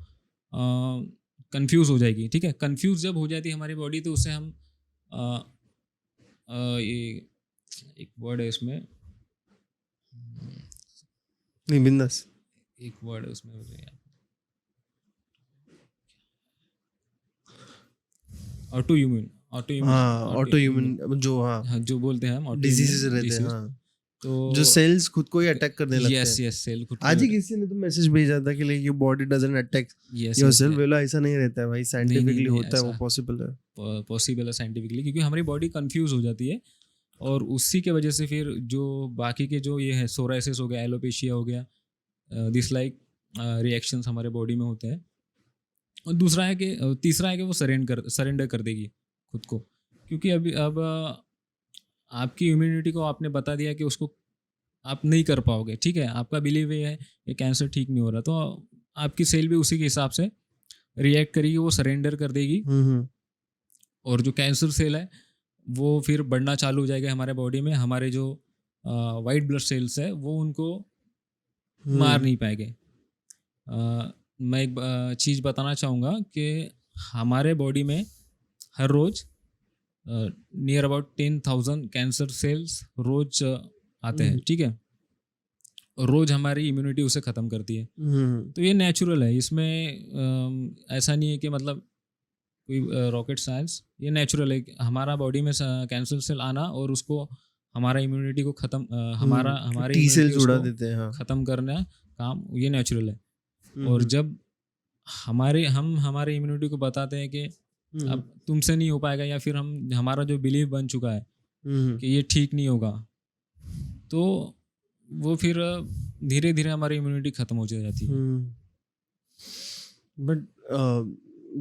कंफ्यूज हो जाएगी, ठीक है। कंफ्यूज जब हो जाती है हमारी बॉडी तो उसे हम ये एक वर्ड है इसमें, नहीं बिंदास। एक वर्ड है उसमें, मुझे याद, ऑटो इम्यून, हाँ, ऑटो इम्यून जो, हाँ, हाँ, जो बोलते हैं हम डिजीजेस रहते हैं, हाँ, तो जो सेल्स खुद को ही अटैक करने लगते हैं। यस सेल खुद आज ही किसी ने तो मैसेज भेजा था कि like your body doesn't attack yes yourself. वेला ऐसा नहीं रहता है भाई, साइंटिफिकली नहीं, होता है, वो ऐसा पॉसिबल है। पॉसिबल है साइंटिफिकली, क्योंकि हमारी बॉडी कंफ्यूज हो जाती है और उसी के वजह से फिर जो बाकी के जो ये है, सोराइसिस हो गया, एलोपेशिया हो गया, दिस लाइक रिएक्शंस हमारे बॉडी में होते हैं। और दूसरा है कि तीसरा है कि वो सरेंडर कर देगी खुद को, क्योंकि अब आपकी इम्यूनिटी को आपने बता दिया कि उसको आप नहीं कर पाओगे, ठीक है। आपका बिलीव ये है कि कैंसर ठीक नहीं हो रहा, तो आपकी सेल भी उसी के हिसाब से रिएक्ट करेगी, वो सरेंडर कर देगी। और जो कैंसर सेल है वो फिर बढ़ना चालू हो जाएगा हमारे बॉडी में। हमारे जो वाइट ब्लड सेल्स है वो उनको मार नहीं पाएंगे। मैं एक चीज़ बताना चाहूँगा कि हमारे बॉडी में हर रोज़ नियर अबाउट 10,000 कैंसर सेल्स रोज आते हैं, ठीक है। रोज हमारी इम्यूनिटी उसे ख़त्म करती है। तो ये नेचुरल है, इसमें ऐसा नहीं है कि मतलब कोई रॉकेट साइंस, ये नेचुरल है। हमारा बॉडी में कैंसर सेल आना और उसको हमारा इम्यूनिटी को ख़त्म हमारे टी सेल्स immunity उड़ा उसको देते हैं, हाँ। ख़त्म करना काम, ये नेचुरल है। और जब हमारे इम्यूनिटी को बताते हैं कि अब तुमसे नहीं हो पाएगा, या फिर हमारा जो बिलीव बन चुका है कि ये ठीक नहीं होगा, तो वो फिर धीरे धीरे हमारी इम्यूनिटी खत्म हो जाती है। But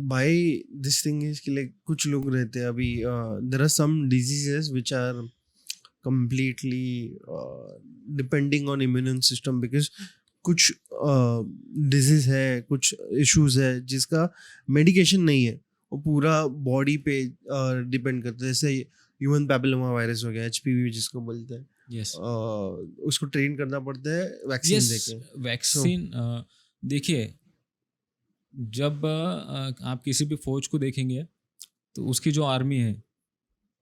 by this thing is कि लाइक कुछ लोग रहते हैं अभी, there are some diseases which are completely depending on immune system, because कुछ डिजीज है, कुछ इश्यूज है जिसका मेडिकेशन नहीं है, वो पूरा बॉडी पे डिपेंड करता है। जैसे ह्यूमन पैपिलोमा वायरस हो गया, एचपीवी जिसको बोलते हैं, यस उसको ट्रेन करना पड़ता है वैक्सीन देके। वैक्सीन देखिए, जब आप किसी भी फौज को देखेंगे तो उसकी जो आर्मी है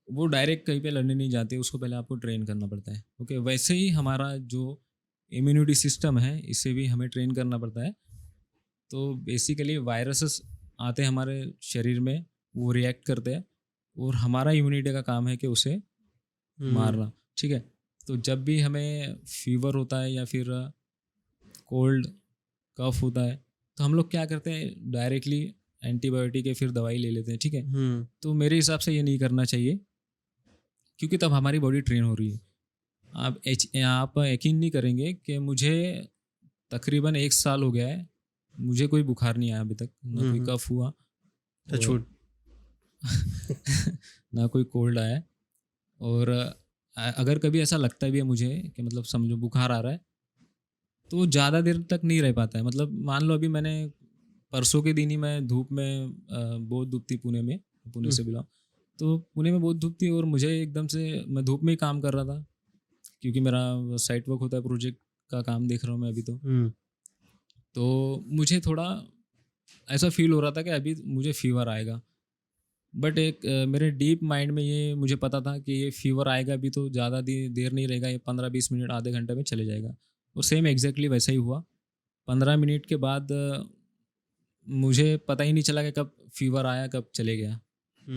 वो डायरेक्ट कहीं पे लड़ने नहीं जाते, उसको पहले आपको ट्रेन करना पड़ता है, ओके। वैसे ही हमारा जो इम्यूनिटी सिस्टम है इसे भी हमें ट्रेन करना पड़ता है। तो बेसिकली वायरसेस आते हैं हमारे शरीर में, वो रिएक्ट करते हैं और हमारा इम्यूनिटी का काम है कि उसे मारना, ठीक है। तो जब भी हमें फीवर होता है या फिर कोल्ड कफ होता है तो हम लोग क्या करते हैं, डायरेक्टली एंटीबायोटिक या फिर दवाई ले लेते हैं, ठीक है। तो मेरे हिसाब से ये नहीं करना चाहिए, क्योंकि तब हमारी बॉडी ट्रेन हो रही है। आप यकीन नहीं करेंगे कि मुझे तकरीबन 1 साल हो गया है, मुझे कोई बुखार नहीं आया अभी तक, ना कोई कफ हुआ, ना कोई कोल्ड आया। और अगर कभी ऐसा लगता भी है मुझे कि मतलब समझो बुखार आ रहा है, तो ज़्यादा देर तक नहीं रह पाता है। मतलब मान लो अभी मैंने परसों के दिन ही मैं धूप में, बहुत धूप थी पुणे से बिलोंग, तो पुणे में बहुत धूप थी और मुझे एकदम से, मैं धूप में ही काम कर रहा था क्योंकि मेरा साइट वर्क होता है, प्रोजेक्ट का काम देख रहा हूँ मैं अभी हम्म तो मुझे थोड़ा ऐसा फील हो रहा था कि अभी मुझे फीवर आएगा, बट एक मेरे डीप माइंड में ये मुझे पता था कि ये फीवर आएगा भी तो ज़्यादा देर नहीं रहेगा, ये 15-20 मिनट आधे घंटे में चले जाएगा। और सेम एग्जैक्टली वैसा ही हुआ। 15 मिनट के बाद मुझे पता ही नहीं चला कि कब फीवर आया कब चले गया।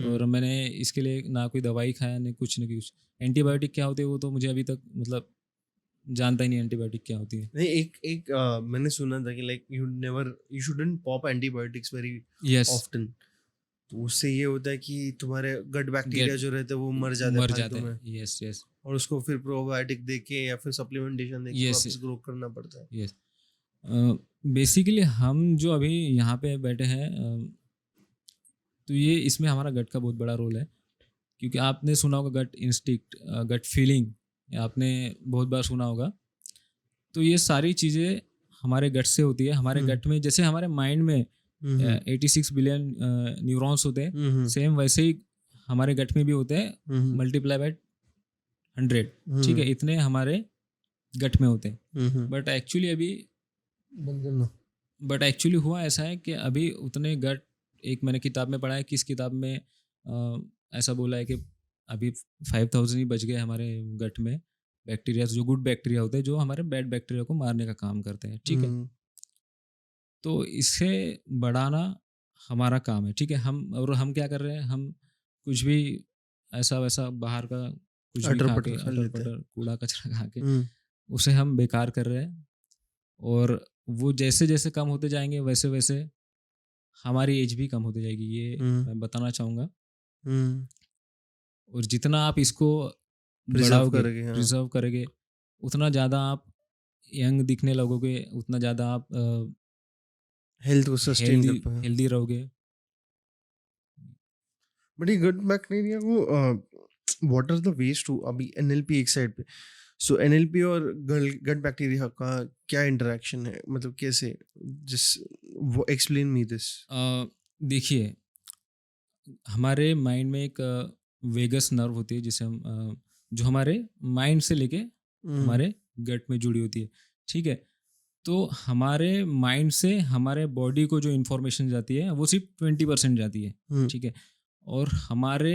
और मैंने इसके लिए ना कोई दवाई खाया नहीं कुछ नहीं कुछ। एंटीबायोटिक क्या होती है वो तो मुझे अभी तक मतलब जानता ही नहीं एंटीबायोटिक क्या होती है। नहीं, एक मैंने सुना था कि like you shouldn't pop antibiotics very yes, often. तो उससे ये होता है कि तुम्हारे गट बैक्टीरिया जो रहते हैं वो मर जाते हैं मर फालतू जाते में, हैं। यस यस और उसको फिर प्रोबायोटिक देके या फिर सप्लीमेंटेशन देके Yes. वापस ग्रो करना पड़ता है। यस। बेसिकली हम जो अभी यहाँ पे बैठे हैं तो ये इसमें हमारा गट का बहुत बड़ा रोल है, क्योंकि आपने सुना होगा गट इंस्टिक्ट, गट फीलिंग, आपने बहुत बार सुना होगा। तो ये सारी चीज़ें हमारे गट से होती है। हमारे गट में जैसे हमारे माइंड में 86 बिलियन न्यूरॉन्स होते हैं, सेम वैसे ही हमारे गट में भी होते हैं, मल्टीप्लाई बाय 100। ठीक है, इतने हमारे गट में होते हैं। बट एक्चुअली हुआ ऐसा है कि अभी उतने गट, एक मैंने किताब में पढ़ा है, किस किताब में ऐसा बोला है कि अभी 5000 ही बच गए हमारे गट में बैक्टीरिया, जो गुड बैक्टीरिया होते हैं जो हमारे बैड बैक्टीरिया को मारने का काम करते हैं। ठीक है, तो इसे बढ़ाना हमारा काम है। ठीक है, हम क्या कर रहे हैं, हम कुछ भी ऐसा वैसा बाहर का कुछ भी खा के, अटर पटर कूड़ा कचरा खा के उसे हम बेकार कर रहे हैं। और वो जैसे जैसे कम होते जाएंगे वैसे वैसे हमारी एज भी कम होती जाएगी, ये मैं बताना चाहूँगा। और जितना आप इसको बढ़ाओगे, प्रिजर्व करेंगे, उतना ज़्यादा आप यंग दिखने लगोगे, उतना ज़्यादा आप हेल्थ को सस्टेन कर पाएंगे, हेल्दी रहोगे। बट ये गट बैक्टीरिया को what are the ways to, अभी एनएलपी एक साइड पे, सो एनएलपी और गट बैक्टीरिया का क्या इंटरेक्शन है, मतलब कैसे, जिस वो एक्सप्लेन मी दिस। देखिए, हमारे माइंड में एक वेगस नर्व होती है जिसे हम जो हमारे माइंड से लेके हमारे गट में जुड़ी होती है। ठीक है, तो हमारे माइंड से हमारे बॉडी को जो इन्फॉर्मेशन जाती है वो सिर्फ 20% जाती है। ठीक है, और हमारे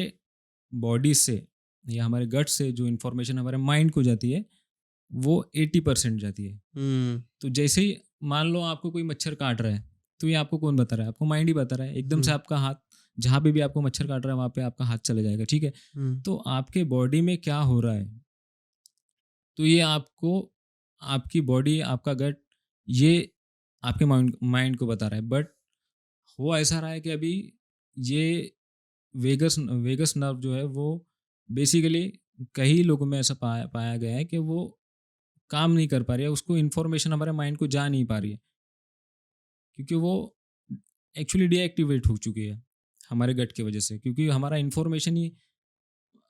बॉडी से या हमारे गट से जो इन्फॉर्मेशन हमारे माइंड को जाती है वो 80% जाती है। तो जैसे ही मान लो आपको कोई मच्छर काट रहा है, तो ये आपको कौन बता रहा है? आपको माइंड ही बता रहा है। एकदम से आपका हाथ जहाँ पे भी आपको मच्छर काट रहा है वहाँ पे आपका हाथ चला जाएगा। ठीक है, तो आपके बॉडी में क्या हो रहा है, तो ये आपको, आपकी बॉडी, आपका गट, ये आपके माइंड को बता रहा है। बट हो ऐसा रहा है कि अभी ये वेगस नर्व जो है वो बेसिकली कई लोगों में ऐसा पाया गया है कि वो काम नहीं कर पा रही है, उसको इन्फॉर्मेशन हमारे माइंड को जा नहीं पा रही है, क्योंकि वो एक्चुअली डीएक्टिवेट हो चुकी है हमारे गट की वजह से, क्योंकि हमारा इन्फॉर्मेशन ही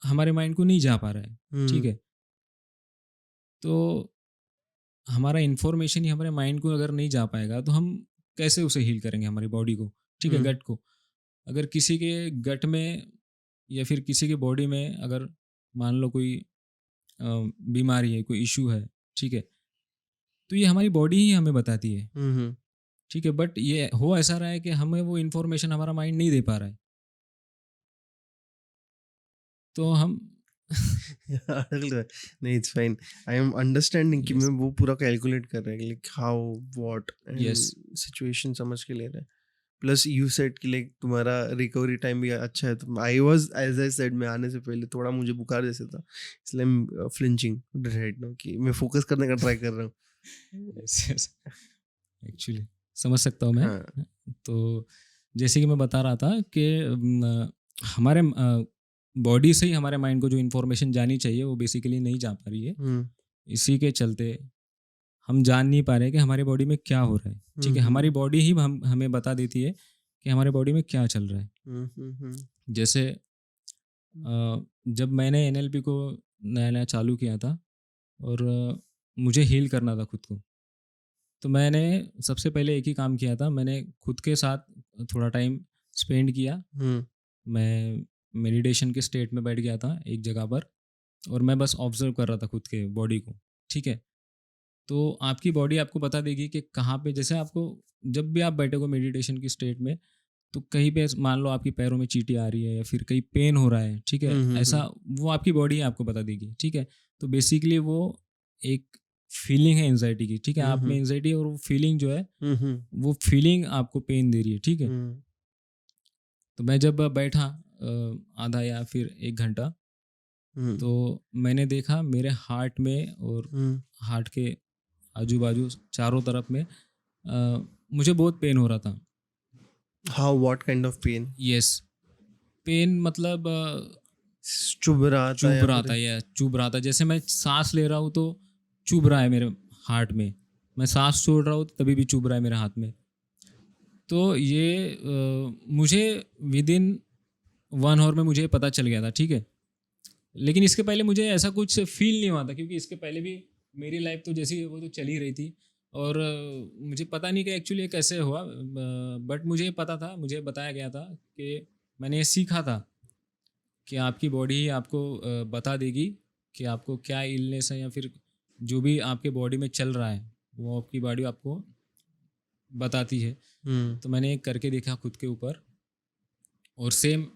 हमारे माइंड को नहीं जा पा रहा है। ठीक है, तो हमारा इन्फॉर्मेशन ही हमारे माइंड को अगर नहीं जा पाएगा तो हम कैसे उसे हील करेंगे हमारी बॉडी को। ठीक है, गट को अगर किसी के गट में या फिर किसी के बॉडी में अगर मान लो कोई बीमारी है, कोई इशू है, ठीक है, तो ये हमारी बॉडी ही हमें बताती है। ठीक है, बट ये हो ऐसा रहा है कि हमें वो इन्फॉर्मेशन हमारा माइंड नहीं दे पा रहा है, तो हम नहीं, it's fine, I am understanding कि मैं वो पूरा कैलकुलेट कर रहा है like how what and situation समझ के ले रहा है। प्लस यू सेड कि लाइक तुम्हारा रिकवरी टाइम भी अच्छा है, तो I was as I said, मैं आने से पहले थोड़ा मुझे बुखार जैसे था, इसलिए मैं फ्लिंचिंग राइट नाउ कि मैं फोकस करने का ट्राई कर रहा हूँ। एक्चुअली समझ सकता हूँ मैं। तो जैसे कि मैं बता रहा था कि हमारे बॉडी से ही हमारे माइंड को जो इन्फॉर्मेशन जानी चाहिए वो बेसिकली नहीं जा पा रही है। इसी के चलते हम जान नहीं पा रहे कि हमारी बॉडी में क्या हो रहा है। ठीक है, हमारी बॉडी ही हमें बता देती है कि हमारी बॉडी में क्या चल रहा है। जैसे जब मैंने एनएलपी को नया नया चालू किया था और मुझे हील करना था खुद को, तो मैंने सबसे पहले एक ही काम किया था, मैंने खुद के साथ थोड़ा टाइम स्पेंड किया। मैं मेडिटेशन के स्टेट में बैठ गया था एक जगह पर और मैं बस ऑब्जर्व कर रहा था खुद के बॉडी को। ठीक है, तो आपकी बॉडी आपको बता देगी कि कहाँ पे, जैसे आपको जब भी आप बैठोगे मेडिटेशन की स्टेट में, तो कहीं पे मान लो आपकी पैरों में चींटी आ रही है या फिर कहीं पेन हो रहा है, ठीक है, ऐसा वो आपकी बॉडी आपको बता देगी, ठीक है। तो बेसिकली वो एक फीलिंग है एंजाइटी की, ठीक है, आप में एंजाइटी है और वो फीलिंग जो है, वो फीलिंग आपको पेन दे रही है, ठीक है। तो मैं जब बैठा आधा या फिर 1 घंटा, तो मैंने देखा मेरे हार्ट में और हार्ट के आजू बाजू चारों तरफ में मुझे बहुत पेन हो रहा था। How what kind of pain? Yes, pain मतलब चुभ रहा था चुभ या रहा फिर- था, या चुभ रहा था, जैसे मैं सांस ले रहा हूँ तो चुभ रहा है मेरे हार्ट में, मैं सांस छोड़ रहा हूँ तभी भी चुभ रहा है मेरे हाथ में। तो ये मुझे विद इन 1 आवर में मुझे पता चल गया था, ठीक है। लेकिन इसके पहले मुझे ऐसा कुछ फील नहीं हुआ था, क्योंकि इसके पहले भी मेरी लाइफ तो जैसी वो तो चल ही रही थी, और मुझे पता नहीं कि एक्चुअली ये कैसे हुआ, बट मुझे पता था, मुझे बताया गया था कि मैंने ये सीखा था कि आपकी बॉडी ही आपको बता देगी कि आपको क्या इलनेस है, या फिर जो भी आपके बॉडी में चल रहा है वो आपकी बॉडी आपको बताती है। तो मैंने एक करके देखा खुद के ऊपर, और सेम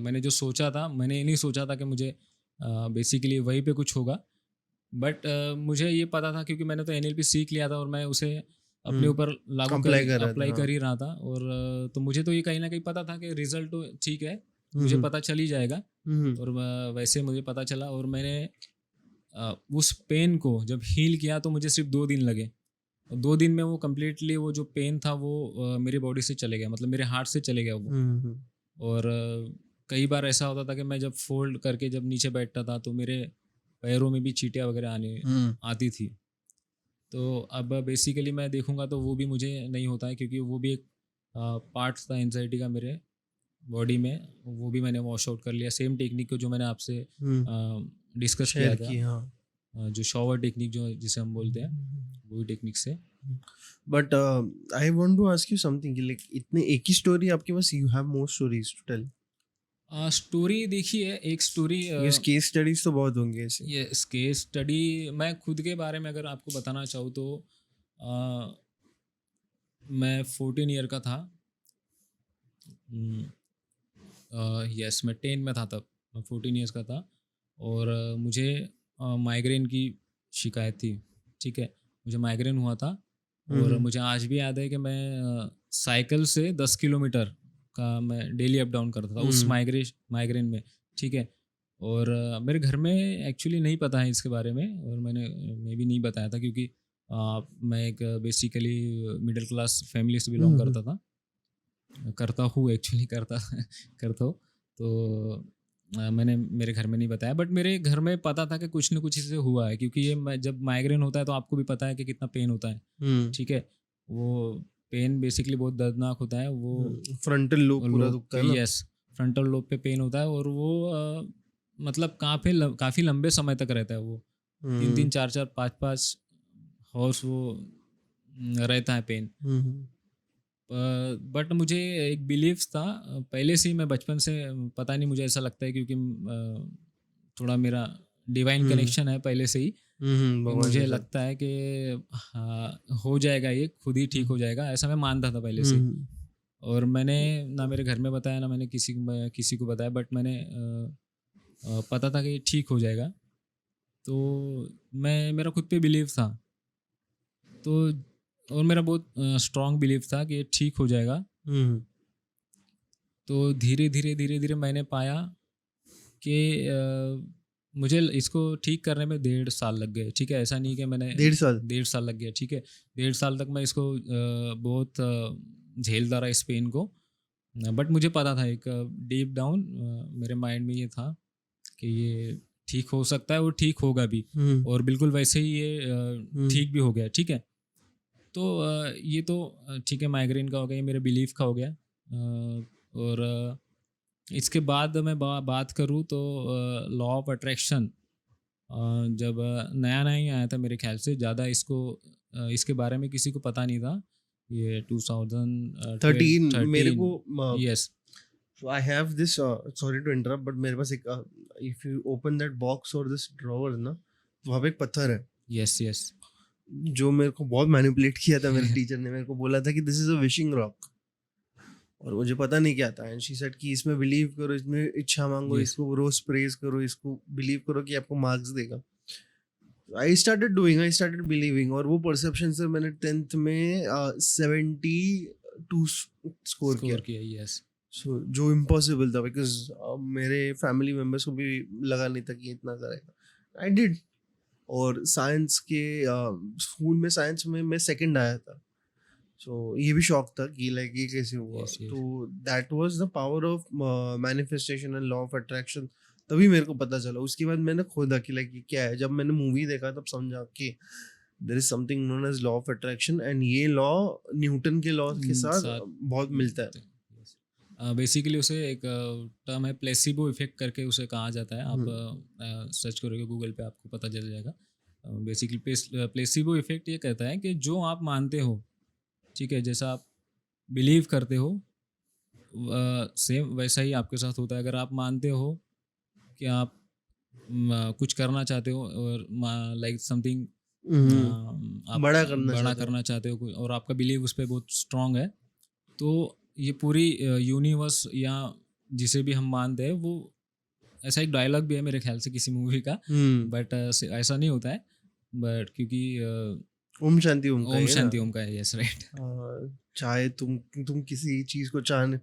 मैंने जो सोचा था, मैंने ये नहीं सोचा था कि मुझे बेसिकली वहीं पे कुछ होगा, बट मुझे ये पता था क्योंकि मैंने तो NLP सीख लिया था और मैं उसे अपने ऊपर लागू अप्लाई कर ही रहा था, और तो मुझे तो ये कहीं ना कहीं पता था कि रिजल्ट तो ठीक है, मुझे पता चल ही जाएगा। और वैसे मुझे पता चला, और मैंने उस पेन को जब हील किया तो मुझे सिर्फ 2 दिन लगे, और 2 दिन में वो कम्प्लीटली वो जो पेन था वो मेरी बॉडी से चले गया, मतलब मेरे हार्ट से चले गया वो। और कई बार ऐसा होता था कि मैं जब फोल्ड करके जब नीचे बैठता था तो मेरे पैरों में भी चींटियाँ वगैरह आती थी। तो अब बेसिकली मैं देखूंगा तो वो भी मुझे नहीं होता है, क्योंकि वो भी एक पार्ट था एंजाइटी का मेरे बॉडी में, वो भी मैंने वॉश आउट कर लिया। सेम टेक्निक को जो मैंने आपसे डिस्कस किया था, जो शॉवर टेक्निक जो जिसे हम बोलते हैं, वही टेक्निक से। But I want to ask you something, like इतने एक ही स्टोरी आपके पास, you have more stories to tell? Story देखिए, एक स्टोरी, ये केस स्टडीज तो बहुत होंगे ऐसे। ये केस स्टडी मैं खुद के बारे में अगर आपको बताना चाहूँ तो मैं 14 ईयर का था। यस, मैं 10 में था तब, मैं 14 ईयर्स का था, और मुझे माइग्रेन की शिकायत थी, ठीक है, मुझे माइग्रेन हुआ था। और मुझे आज भी याद है कि मैं साइकिल से 10 किलोमीटर का मैं डेली अप डाउन करता था उस माइग्रेन में, ठीक है। और मेरे घर में एक्चुअली नहीं पता है इसके बारे में, और मैं भी नहीं बताया था, क्योंकि मैं एक बेसिकली मिडिल क्लास फैमिली से बिलोंग करता था, करता हूँ एक्चुअली, करता हूँ। तो मैंने मेरे घर में नहीं बताया, बट मेरे घर में पता था कि कुछ न कुछ इससे हुआ है, क्योंकि ये जब माइग्रेन होता है तो आपको भी पता है कि कितना पेन होता है, ठीक है। वो पेन बेसिकली बहुत दर्दनाक होता है, वो फ्रंटल लोब पूरा दुखता है ना? यस, फ्रंटल लोब पे पेन होता है, और वो मतलब काफ़ी लंबे समय तक रहता है वो, 3-3, 4-4, 5-5 हॉर्स वो रहता है पेन। बट मुझे एक बिलीफ था पहले से ही, मैं बचपन से, पता नहीं मुझे ऐसा लगता है क्योंकि थोड़ा मेरा डिवाइन कनेक्शन है पहले से ही, मुझे लगता है कि हाँ, हो जाएगा, ये खुद ही ठीक हो जाएगा, ऐसा मैं मानता था पहले से। और मैंने ना मेरे घर में बताया, ना मैंने किसी को बताया, बट मैंने पता था कि ठीक हो जाएगा, तो मेरा खुद पे बिलीव था, तो और मेरा बहुत स्ट्रॉन्ग बिलीव था कि ये ठीक हो जाएगा। तो धीरे धीरे मैंने पाया कि मुझे इसको ठीक करने में 1.5 साल लग गए, ठीक है। ऐसा नहीं कि मैंने 1.5 साल लग गया, ठीक है। 1.5 साल तक मैं इसको बहुत झेलता रहा इस पेन को, बट मुझे पता था एक डीप डाउन मेरे माइंड में ये था कि ये ठीक हो सकता है और ठीक होगा भी, और बिल्कुल वैसे ही ये ठीक भी हो गया, ठीक है। तो ये तो ठीक है, माइग्रेन का हो गया, ये मेरे बिलीफ का हो गया। और इसके बाद मैं बात करूँ तो लॉ ऑफ अट्रैक्शन जब नया ही आया था मेरे ख्याल से, ज़्यादा इसके बारे में किसी को पता नहीं था, ये 2013 मेरे को yes. So I have this sorry to interrupt, but मेरे पास एक if you open that box or this drawer ना, वहाँ पे एक पत्थर है। यस जो मेरे को बहुत मैनिपुलेट किया था मेरे टीचर ने, मेरे को बोला था कि this is a wishing rock, और मुझे पता नहीं क्या था, एंड शी सेड कि इसमें बिलीव करो, इसमें इच्छा मांगो, Yes. इसको रोज प्रेज करो, इसको बिलीव करो कि आपको मार्क्स देगा. आई स्टार्टेड बिलीविंग, और वो परसेप्शन से मैंने 10th में 72 स्कोर किया. यस. सो जो इम्पॉसिबल था, बिकॉज मेरे फैमिली मेम्बर्स को भी लगा नहीं था कि इतना करेगा. I did. और साइंस के स्कूल में साइंस में मैं सेकंड आया था. सो ये भी शौक था कि लाइक ये कैसे हुआ. Yes, yes. तो that was the power of manifestation and law of attraction. तभी मेरे को पता चला. उसके बाद मैंने खोदा कि लाइक ये क्या है. जब मैंने मूवी देखा तब समझा कि there is something known as law of attraction, and ये लॉ न्यूटन के लॉ के साथ बहुत मिलता है. बेसिकली उसे एक टर्म है प्लेसिबो इफेक्ट करके उसे कहा जाता है. आप सर्च करोगे गूगल पे आपको पता चल जाएगा. बेसिकली प्लेसिबो इफेक्ट ये कहता है कि जो आप मानते हो, ठीक है, जैसा आप बिलीव करते हो सेम वैसा ही आपके साथ होता है. अगर आप मानते हो कि आप कुछ करना चाहते हो और लाइक समथिंग आप बड़ा करना चाहते हो और आपका बिलीव उस पर बहुत स्ट्रांग है, तो ये पूरी यूनिवर्स या जिसे भी हम मानते हैं, वो ऐसा एक डायलॉग भी है मेरे ख्याल से किसी मूवी का, बट ऐसा नहीं होता है. बट क्योंकि ओम शांति ओम ओम का है. Yes, right. चाहे तुम किसी चीज को चाहने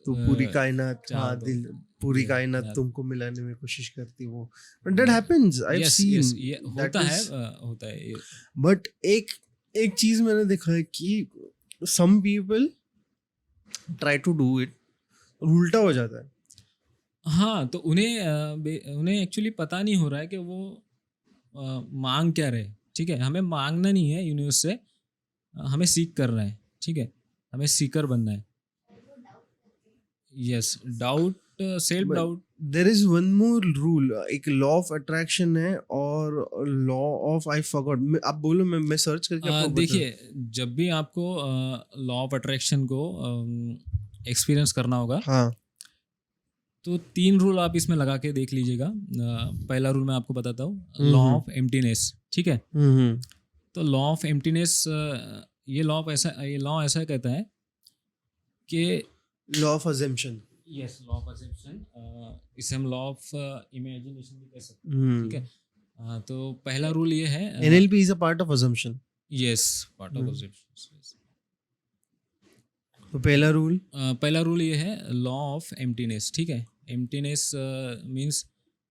तो पूरी कायनात, दिल पूरी कायनात तुमको मिलाने में कोशिश करती वो. But that happens, I have seen. ये होता है. बट एक चीज मैंने देखा है कि some people try to do it, उल्टा हो जाता है. हाँ, तो उन्हें एक्चुअली पता नहीं हो रहा है कि वो मांग क्या रहे. ठीक है, हमें मांगना नहीं है यूनिवर्स से, हमें सीख करना है. ठीक है, हमें सीकर बनना है. Yes, doubt, self doubt. There is one more rule. एक लॉ ऑफ अट्रैक्शन है और लॉ ऑफ, आई फॉरगॉट. आप बोलो, मैं सर्च करके आपको देखिए, जब भी आपको लॉ ऑफ अट्रैक्शन को एक्सपीरियंस करना होगा, हाँ, तो 3 रूल आप इसमें लगा के देख लीजिएगा. पहला रूल मैं आपको बताता हूँ, लॉ ऑफ एम्प्टीनेस. ठीक है, तो लॉ ऑफ एम्प्टीनेस, ये लॉ ऐसा कहता है कि law of assumption. Yes, law of assumption. इसे हम लॉ ऑफ इमेजिनेशन भी कह सकते हैं. ठीक है, तो पहला रूल ये है, NLP is a part of assumption. Yes, part of assumption. तो पहला रूल ये है लॉ ऑफ एम्प्टीनेस. ठीक है, एम्प्टीनेस मीन्स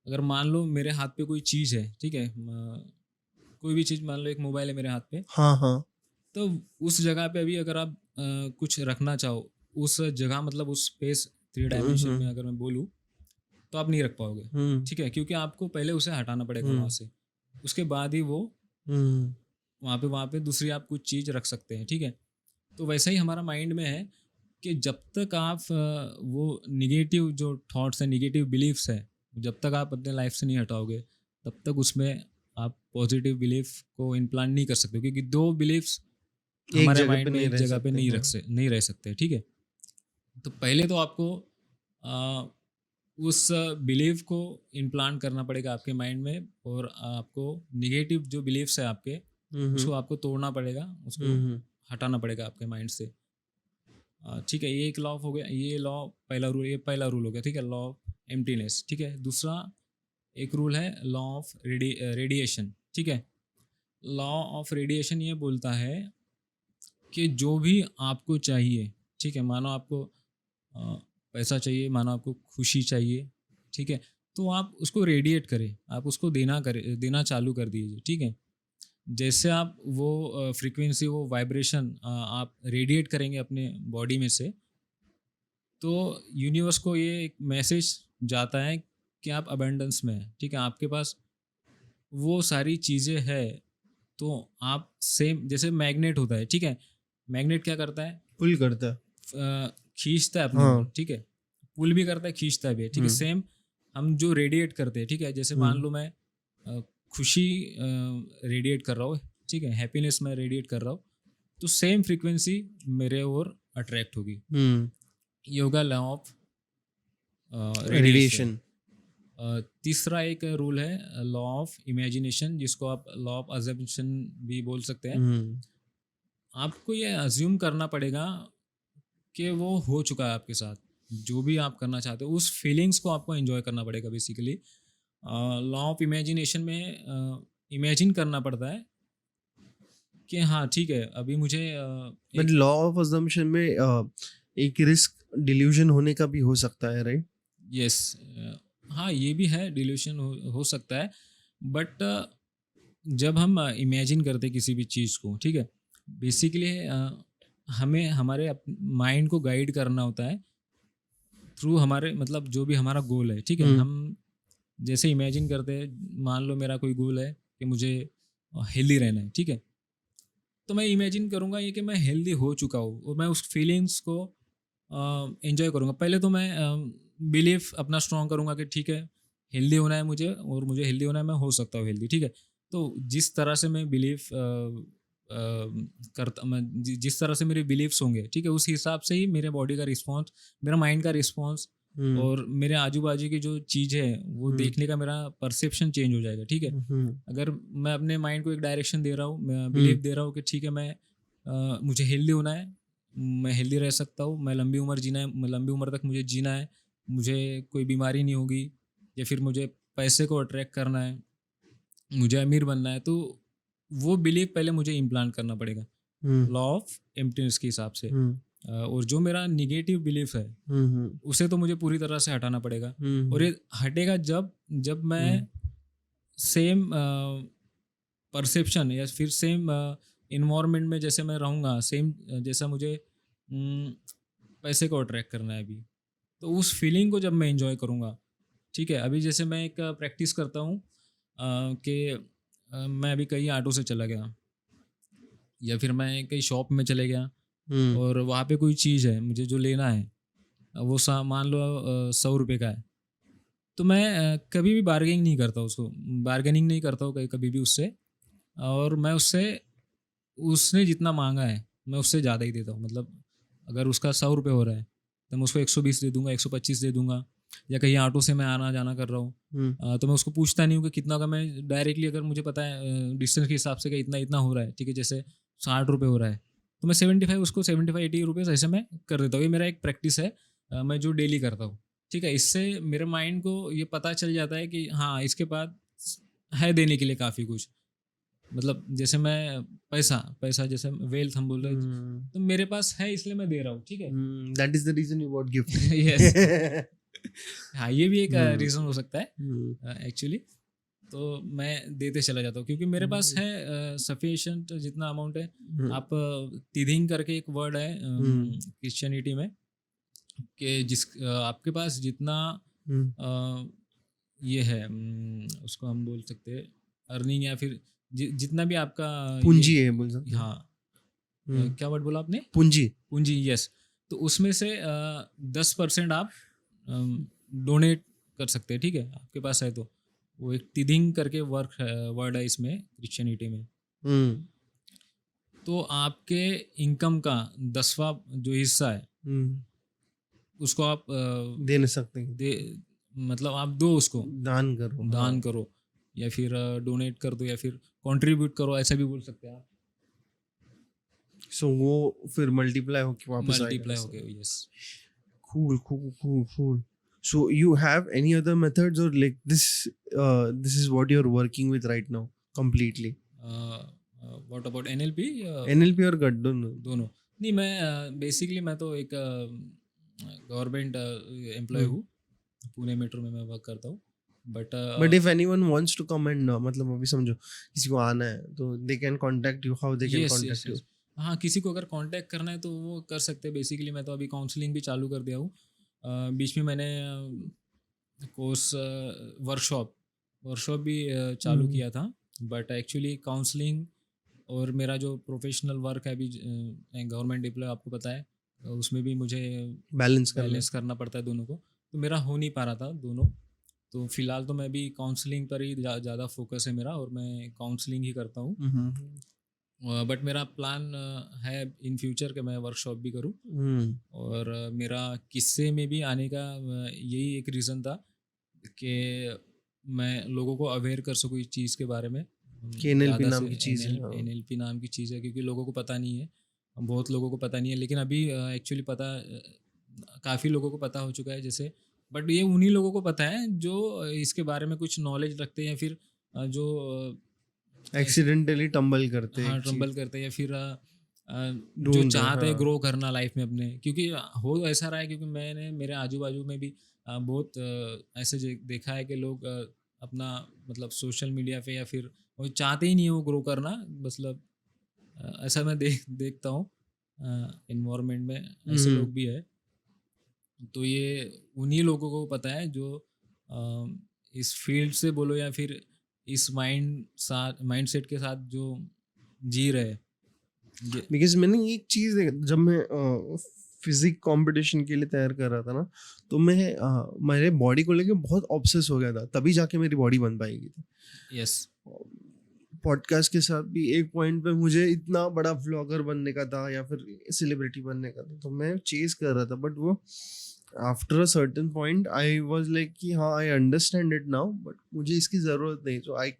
अगर मान लो मेरे हाथ पे कोई चीज़ है, ठीक है, कोई भी चीज़, मान लो एक मोबाइल है मेरे हाथ पे. हाँ. तो उस जगह पे अभी अगर आप कुछ रखना चाहो, उस जगह मतलब उस स्पेस 3 डायमेंशन में अगर मैं बोलूँ, तो आप नहीं रख पाओगे. ठीक है, क्योंकि आपको पहले उसे हटाना पड़ेगा वहाँ से, उसके बाद ही वो वहाँ पे दूसरी आप कुछ चीज़ रख सकते हैं. ठीक है, तो वैसा ही हमारा माइंड में है कि जब तक आप वो निगेटिव जो थॉट्स हैं, निगेटिव बिलीफ्स हैं, जब तक आप अपने लाइफ से नहीं हटाओगे, तब तक उसमें आप पॉजिटिव बिलीफ को इम्प्लांट नहीं कर सकते, क्योंकि 2 बिलीफ्स हमारे माइंड में एक जगह पे नहीं रह सकते. ठीक है, तो पहले तो आपको उस बिलीफ को इम्प्लांट करना पड़ेगा आपके माइंड में, और आपको निगेटिव जो बिलीफ्स है आपके, उसको आपको तोड़ना पड़ेगा, उसको हटाना पड़ेगा आपके माइंड से. ठीक है, ये एक लॉ हो गया. ये पहला रूल हो गया. ठीक है, लॉ ऑफ एम्प्टीनेस. ठीक है, दूसरा एक रूल है लॉ ऑफ रेडिएशन. ठीक है, लॉ ऑफ रेडिएशन ये बोलता है कि जो भी आपको चाहिए, ठीक है, मानो आपको पैसा चाहिए, मानो आपको खुशी चाहिए, ठीक है, तो आप उसको रेडिएट करें, आप उसको देना चालू कर दीजिए. ठीक है, जैसे आप वो फ्रीक्वेंसी, वो वाइब्रेशन आप रेडिएट करेंगे अपने बॉडी में से, तो यूनिवर्स को ये एक मैसेज जाता है कि आप अबेंडेंस में हैं. ठीक है, आपके पास वो सारी चीज़ें हैं, तो आप सेम जैसे मैग्नेट होता है. ठीक है, मैग्नेट क्या करता है? पुल करता है, खींचता है अपने ऊपर. ठीक है, पुल भी करता है, खींचता भी है. ठीक है, सेम हम जो रेडिएट करते हैं, ठीक है, जैसे मान लो मैं खुशी रेडिएट कर रहा हूँ, ठीक है, हैप्पीनेस में रेडिएट कर रहा हूँ, तो सेम फ्रीक्वेंसी मेरे ओर अट्रैक्ट होगी. ये होगा लॉ ऑफ रेडिएशन. तीसरा एक रूल है लॉ ऑफ इमेजिनेशन, जिसको आप लॉ ऑफ अजम्पशन भी बोल सकते हैं। आपको ये अज्यूम करना पड़ेगा कि वो हो चुका है आपके साथ, जो भी आप करना चाहते हो उस फीलिंग्स को आपको एंजॉय करना पड़ेगा बेसिकली। लॉ ऑफ इमेजिनेशन में इमेजिन करना पड़ता है कि हाँ ठीक है, अभी मुझे बट लॉ ऑफ अजम्पशन में एक रिस्क डिल्यूजन होने का भी हो सकता है, राइट? यस, हाँ ये भी है, डिल्यूशन हो सकता है। बट जब हम इमेजिन करते किसी भी चीज़ को, ठीक है, बेसिकली हमें हमारे माइंड को गाइड करना होता है थ्रू हमारे, मतलब जो भी हमारा गोल है, ठीक है। हम जैसे इमेजिन करते हैं, मान लो मेरा कोई गोल है कि मुझे हेल्दी रहना है, ठीक है, तो मैं इमेजिन करूँगा ये कि मैं हेल्दी हो चुका हूँ और मैं उस फीलिंग्स को एंजॉय करूँगा। पहले तो मैं बिलीफ अपना स्ट्रॉन्ग करूँगा कि ठीक है, हेल्दी होना है मुझे और मुझे हेल्दी होना है, मैं हो सकता हूँ हेल्दी, ठीक है। तो जिस तरह से मैं बिलीफ करता, मैं जिस तरह से मेरे बिलीव्स होंगे, ठीक है, उस हिसाब से ही मेरे बॉडी का रिस्पॉन्स, मेरा माइंड का रिस्पॉन्स और मेरे आजू बाजू की जो चीज़ है वो देखने का मेरा परसेप्शन चेंज हो जाएगा, ठीक है। अगर मैं अपने माइंड को एक डायरेक्शन दे रहा हूँ, मैं बिलीव दे रहा हूँ कि ठीक है, मैं मुझे हेल्दी होना है, मैं हेल्दी रह सकता हूँ, मैं लंबी उम्र जीना है, लंबी उम्र तक मुझे जीना है, मुझे कोई बीमारी नहीं होगी, या फिर मुझे पैसे को अट्रैक्ट करना है, मुझे अमीर बनना है, तो वो बिलीव पहले मुझे इम्प्लांट करना पड़ेगा लॉ ऑफ एम्प्टीनेस के हिसाब से। और जो मेरा निगेटिव बिलीफ है उसे तो मुझे पूरी तरह से हटाना पड़ेगा। और ये हटेगा जब मैं सेम परसेप्शन या फिर सेम इन्वायरमेंट में जैसे मैं रहूँगा, सेम जैसा मुझे पैसे को अट्रैक्ट करना है अभी, तो उस फीलिंग को जब मैं एंजॉय करूँगा, ठीक है। अभी जैसे मैं एक प्रैक्टिस करता हूँ कि मैं अभी कहीं ऑटो से चला गया या फिर मैं कहीं शॉप में चले गया और वहाँ पे कोई चीज़ है मुझे जो लेना है, वो मान लो 100 रुपये का है, तो मैं कभी भी बार्गेनिंग नहीं करता, बार्गेनिंग नहीं करता हूँ कभी भी उससे, और मैं उसने जितना मांगा है मैं उससे ज़्यादा ही देता हूँ। मतलब अगर उसका 100 रुपये हो रहा है तो मैं उसको 120 दे दूंगा, 125 दे दूंगा। या कहीं ऑटो से मैं आना जाना कर रहा हूँ तो मैं उसको पूछता नहीं हूँ कि कितना का, मैं डायरेक्टली अगर मुझे पता है डिस्टेंस के हिसाब से कि इतना इतना हो रहा है, ठीक है, जैसे 60 रुपये हो रहा है तो मैं 75 उसको 75-80 रुपीज़ ऐसे मैं कर देता हूँ। ये मेरा एक प्रैक्टिस है, मैं जो डेली करता हूँ, ठीक है। इससे मेरे माइंड को ये पता चल जाता है कि हाँ इसके पास है देने के लिए काफ़ी कुछ। मतलब जैसे मैं पैसा जैसे वेल्थ हम बोल रहे हैं, तो मेरे पास है इसलिए मैं दे रहा हूँ, ठीक है। That is the reason you got gift. Yes, हाँ ये भी एक रीज़न हो सकता है एक्चुअली। तो मैं देते चला जाता हूँ क्योंकि मेरे पास है सफिशिएंट जितना अमाउंट है। आप तिथिंग करके एक वर्ड है क्रिश्चियनिटी में कि आपके पास जितना ये है, उसको हम बोल सकते हैं अर्निंग, या फिर जितना भी आपका पूंजी है बोल सकते हैं। हाँ, क्या वर्ड बोला आपने? पूंजी, यस। तो उसमें से 10% आप डोनेट कर सकते हैं, ठीक है, आपके पास है तो। वो एक तिथिंग करके वर्ड है इसमें क्रिश्चियनिटी में। तो आपके इनकम का 10वां जो हिस्सा है उसको आप दे नहीं सकते, मतलब आप दो, उसको दान करो या फिर डोनेट कर दो या फिर कंट्रीब्यूट करो, ऐसा भी बोल सकते हैं आप। सो वो फिर मल्टीप्लाई होके वापस मल्टीप्लाई होके, yes. Cool. So you have any other methods, or like this is what you're working with right now completely? What about NLP? NLP और गट दोनों? नहीं, मैं बेसिकली मैं तो एक गवर्नमेंट एम्प्लॉय हूँ, पुणे मेट्रो में मैं वर्क करता हूँ। But if anyone wants to come and, मतलब अभी समझो किसी को आना है तो they can contact you, how they can contact you? हाँ, किसी को अगर कांटेक्ट करना है तो वो कर सकते हैं। बेसिकली मैं तो अभी काउंसलिंग भी चालू कर दिया हूँ। बीच में मैंने कोर्स वर्कशॉप भी चालू किया था, बट एक्चुअली काउंसलिंग और मेरा जो प्रोफेशनल वर्क है अभी गवर्नमेंट एम्प्लॉय, आपको पता है, उसमें भी मुझे बैलेंस करना पड़ता है दोनों को, तो मेरा हो नहीं पा रहा था दोनों। तो फिलहाल तो मैं भी काउंसलिंग पर ही ज़्यादा फोकस है मेरा, और मैं काउंसलिंग ही करता हूँ। बट मेरा प्लान है इन फ्यूचर कि मैं वर्कशॉप भी करूँ। और मेरा किस्से में भी आने का यही एक रीज़न था कि मैं लोगों को अवेयर कर सकूँ इस चीज़ के बारे में। कि NLP ज़्यादा नाम से की चीज़ है, हाँ। NLP नाम की चीज़ है, क्योंकि लोगों को पता नहीं है, बहुत लोगों को पता नहीं है, लेकिन अभी एक्चुअली पता काफ़ी लोगों को पता हो चुका है जैसे। बट ये उन्हीं लोगों को पता है जो इसके बारे में कुछ नॉलेज रखते हैं, या फिर जो ऐसे एक्सीडेंटली टम्बल करते हैं हाँ एक चीज़, ट्रम्बल करते हैं, या फिर जो ढूंढ रहे हैं, चाहते हैं हाँ। ग्रो करना लाइफ में अपने, क्योंकि हो ऐसा रहा है, क्योंकि मैंने मेरे आजू बाजू में भी बहुत ऐसे देखा है कि लोग अपना मतलब सोशल मीडिया पे या फिर वो चाहते ही नहीं है वो ग्रो करना, मतलब ऐसा मैं देखता हूँ इन्वायरमेंट में, ऐसे हम्म। लोग भी है। तो ये उन्हीं लोगों को पता है जो इस फील्ड से बोलो या फिर इस माइंडसेट के साथ जो जी रहे हैं। बिकॉज मैंने एक चीज़ देखा जब मैं फिजिक कंपटीशन के लिए तैयार कर रहा था ना, तो मैं मेरे बॉडी को लेके बहुत ऑब्सेस हो गया था, तभी जाके मेरी बॉडी बन पाएगी थी। यस पॉडकास्ट के साथ भी एक पॉइंट पे मुझे इतना बड़ा व्लॉगर बनने का था या फिर सेलिब्रिटी बनने का था, तो मैं चेज कर रहा था, बट वो after a certain point I was like कि हाँ I understand it now, but मुझे इसकी ज़रूरत नहीं, तो आई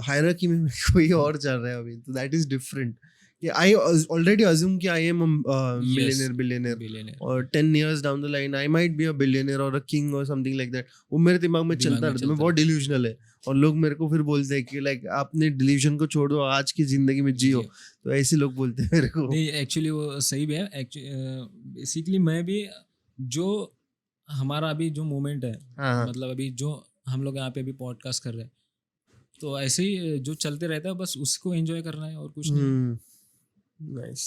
हायरार्की में कोई और चल रहा है अभी, तो दैट इज डिफरेंट। कि आई ऑलरेडी अज्यूम कि I am yes millionaire billionaire, billionaire और 10 years down the line I might be a billionaire or a king or something like that। वो मेरे दिमाग में दिमाग चलता में रहता है, मैं चलता बहुत रहता डिल्यूजनल है, और लोग मेरे को फिर बोलते हैं कि लाइक आपने डिल्यूजन को छोड़ दो, आज की जिंदगी में जियो। जी तो ऐसे लोग बोलते हैं मेरे को। नहीं, एक्चुअली वो सही भी है। बेसिकली मैं भी जो हमारा अभी जो मोमेंट है, हाँ हाँ। मतलब अभी जो हम लोग यहाँ पे अभी पॉडकास्ट कर रहे हैं, तो ऐसे ही जो चलते रहता है, बस उसको एंजॉय करना है और कुछ नहीं। Nice,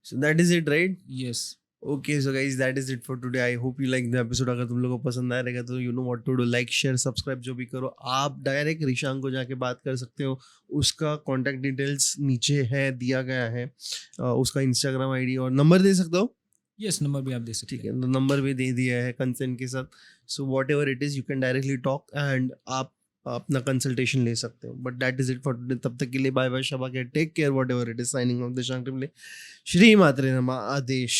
so that is it, right? Yes okay, so guys that is it for today. I hope you like the episode. अगर तुम लोगों को पसंद आया रहेगा तो you know what to do, like share subscribe जो भी करो। आप डायरेक्ट रिशांग को जाके बात कर सकते हो, उसका कॉन्टैक्ट डिटेल्स नीचे है, दिया गया है। उसका इंस्टाग्राम आईडी और नंबर दे सकते हो? यस, नंबर भी आप दे सकते ठीक हैं। है, नंबर भी दे दिया है कंसेंट के साथ। So whatever it is you can directly talk and आप अपना कंसल्टेशन ले सकते हो। But that is it for today. तब तक के लिए बाय बाय, शबा के, take care, whatever it is, signing off the Shankar. श्री मात्रे नमः, आदेश।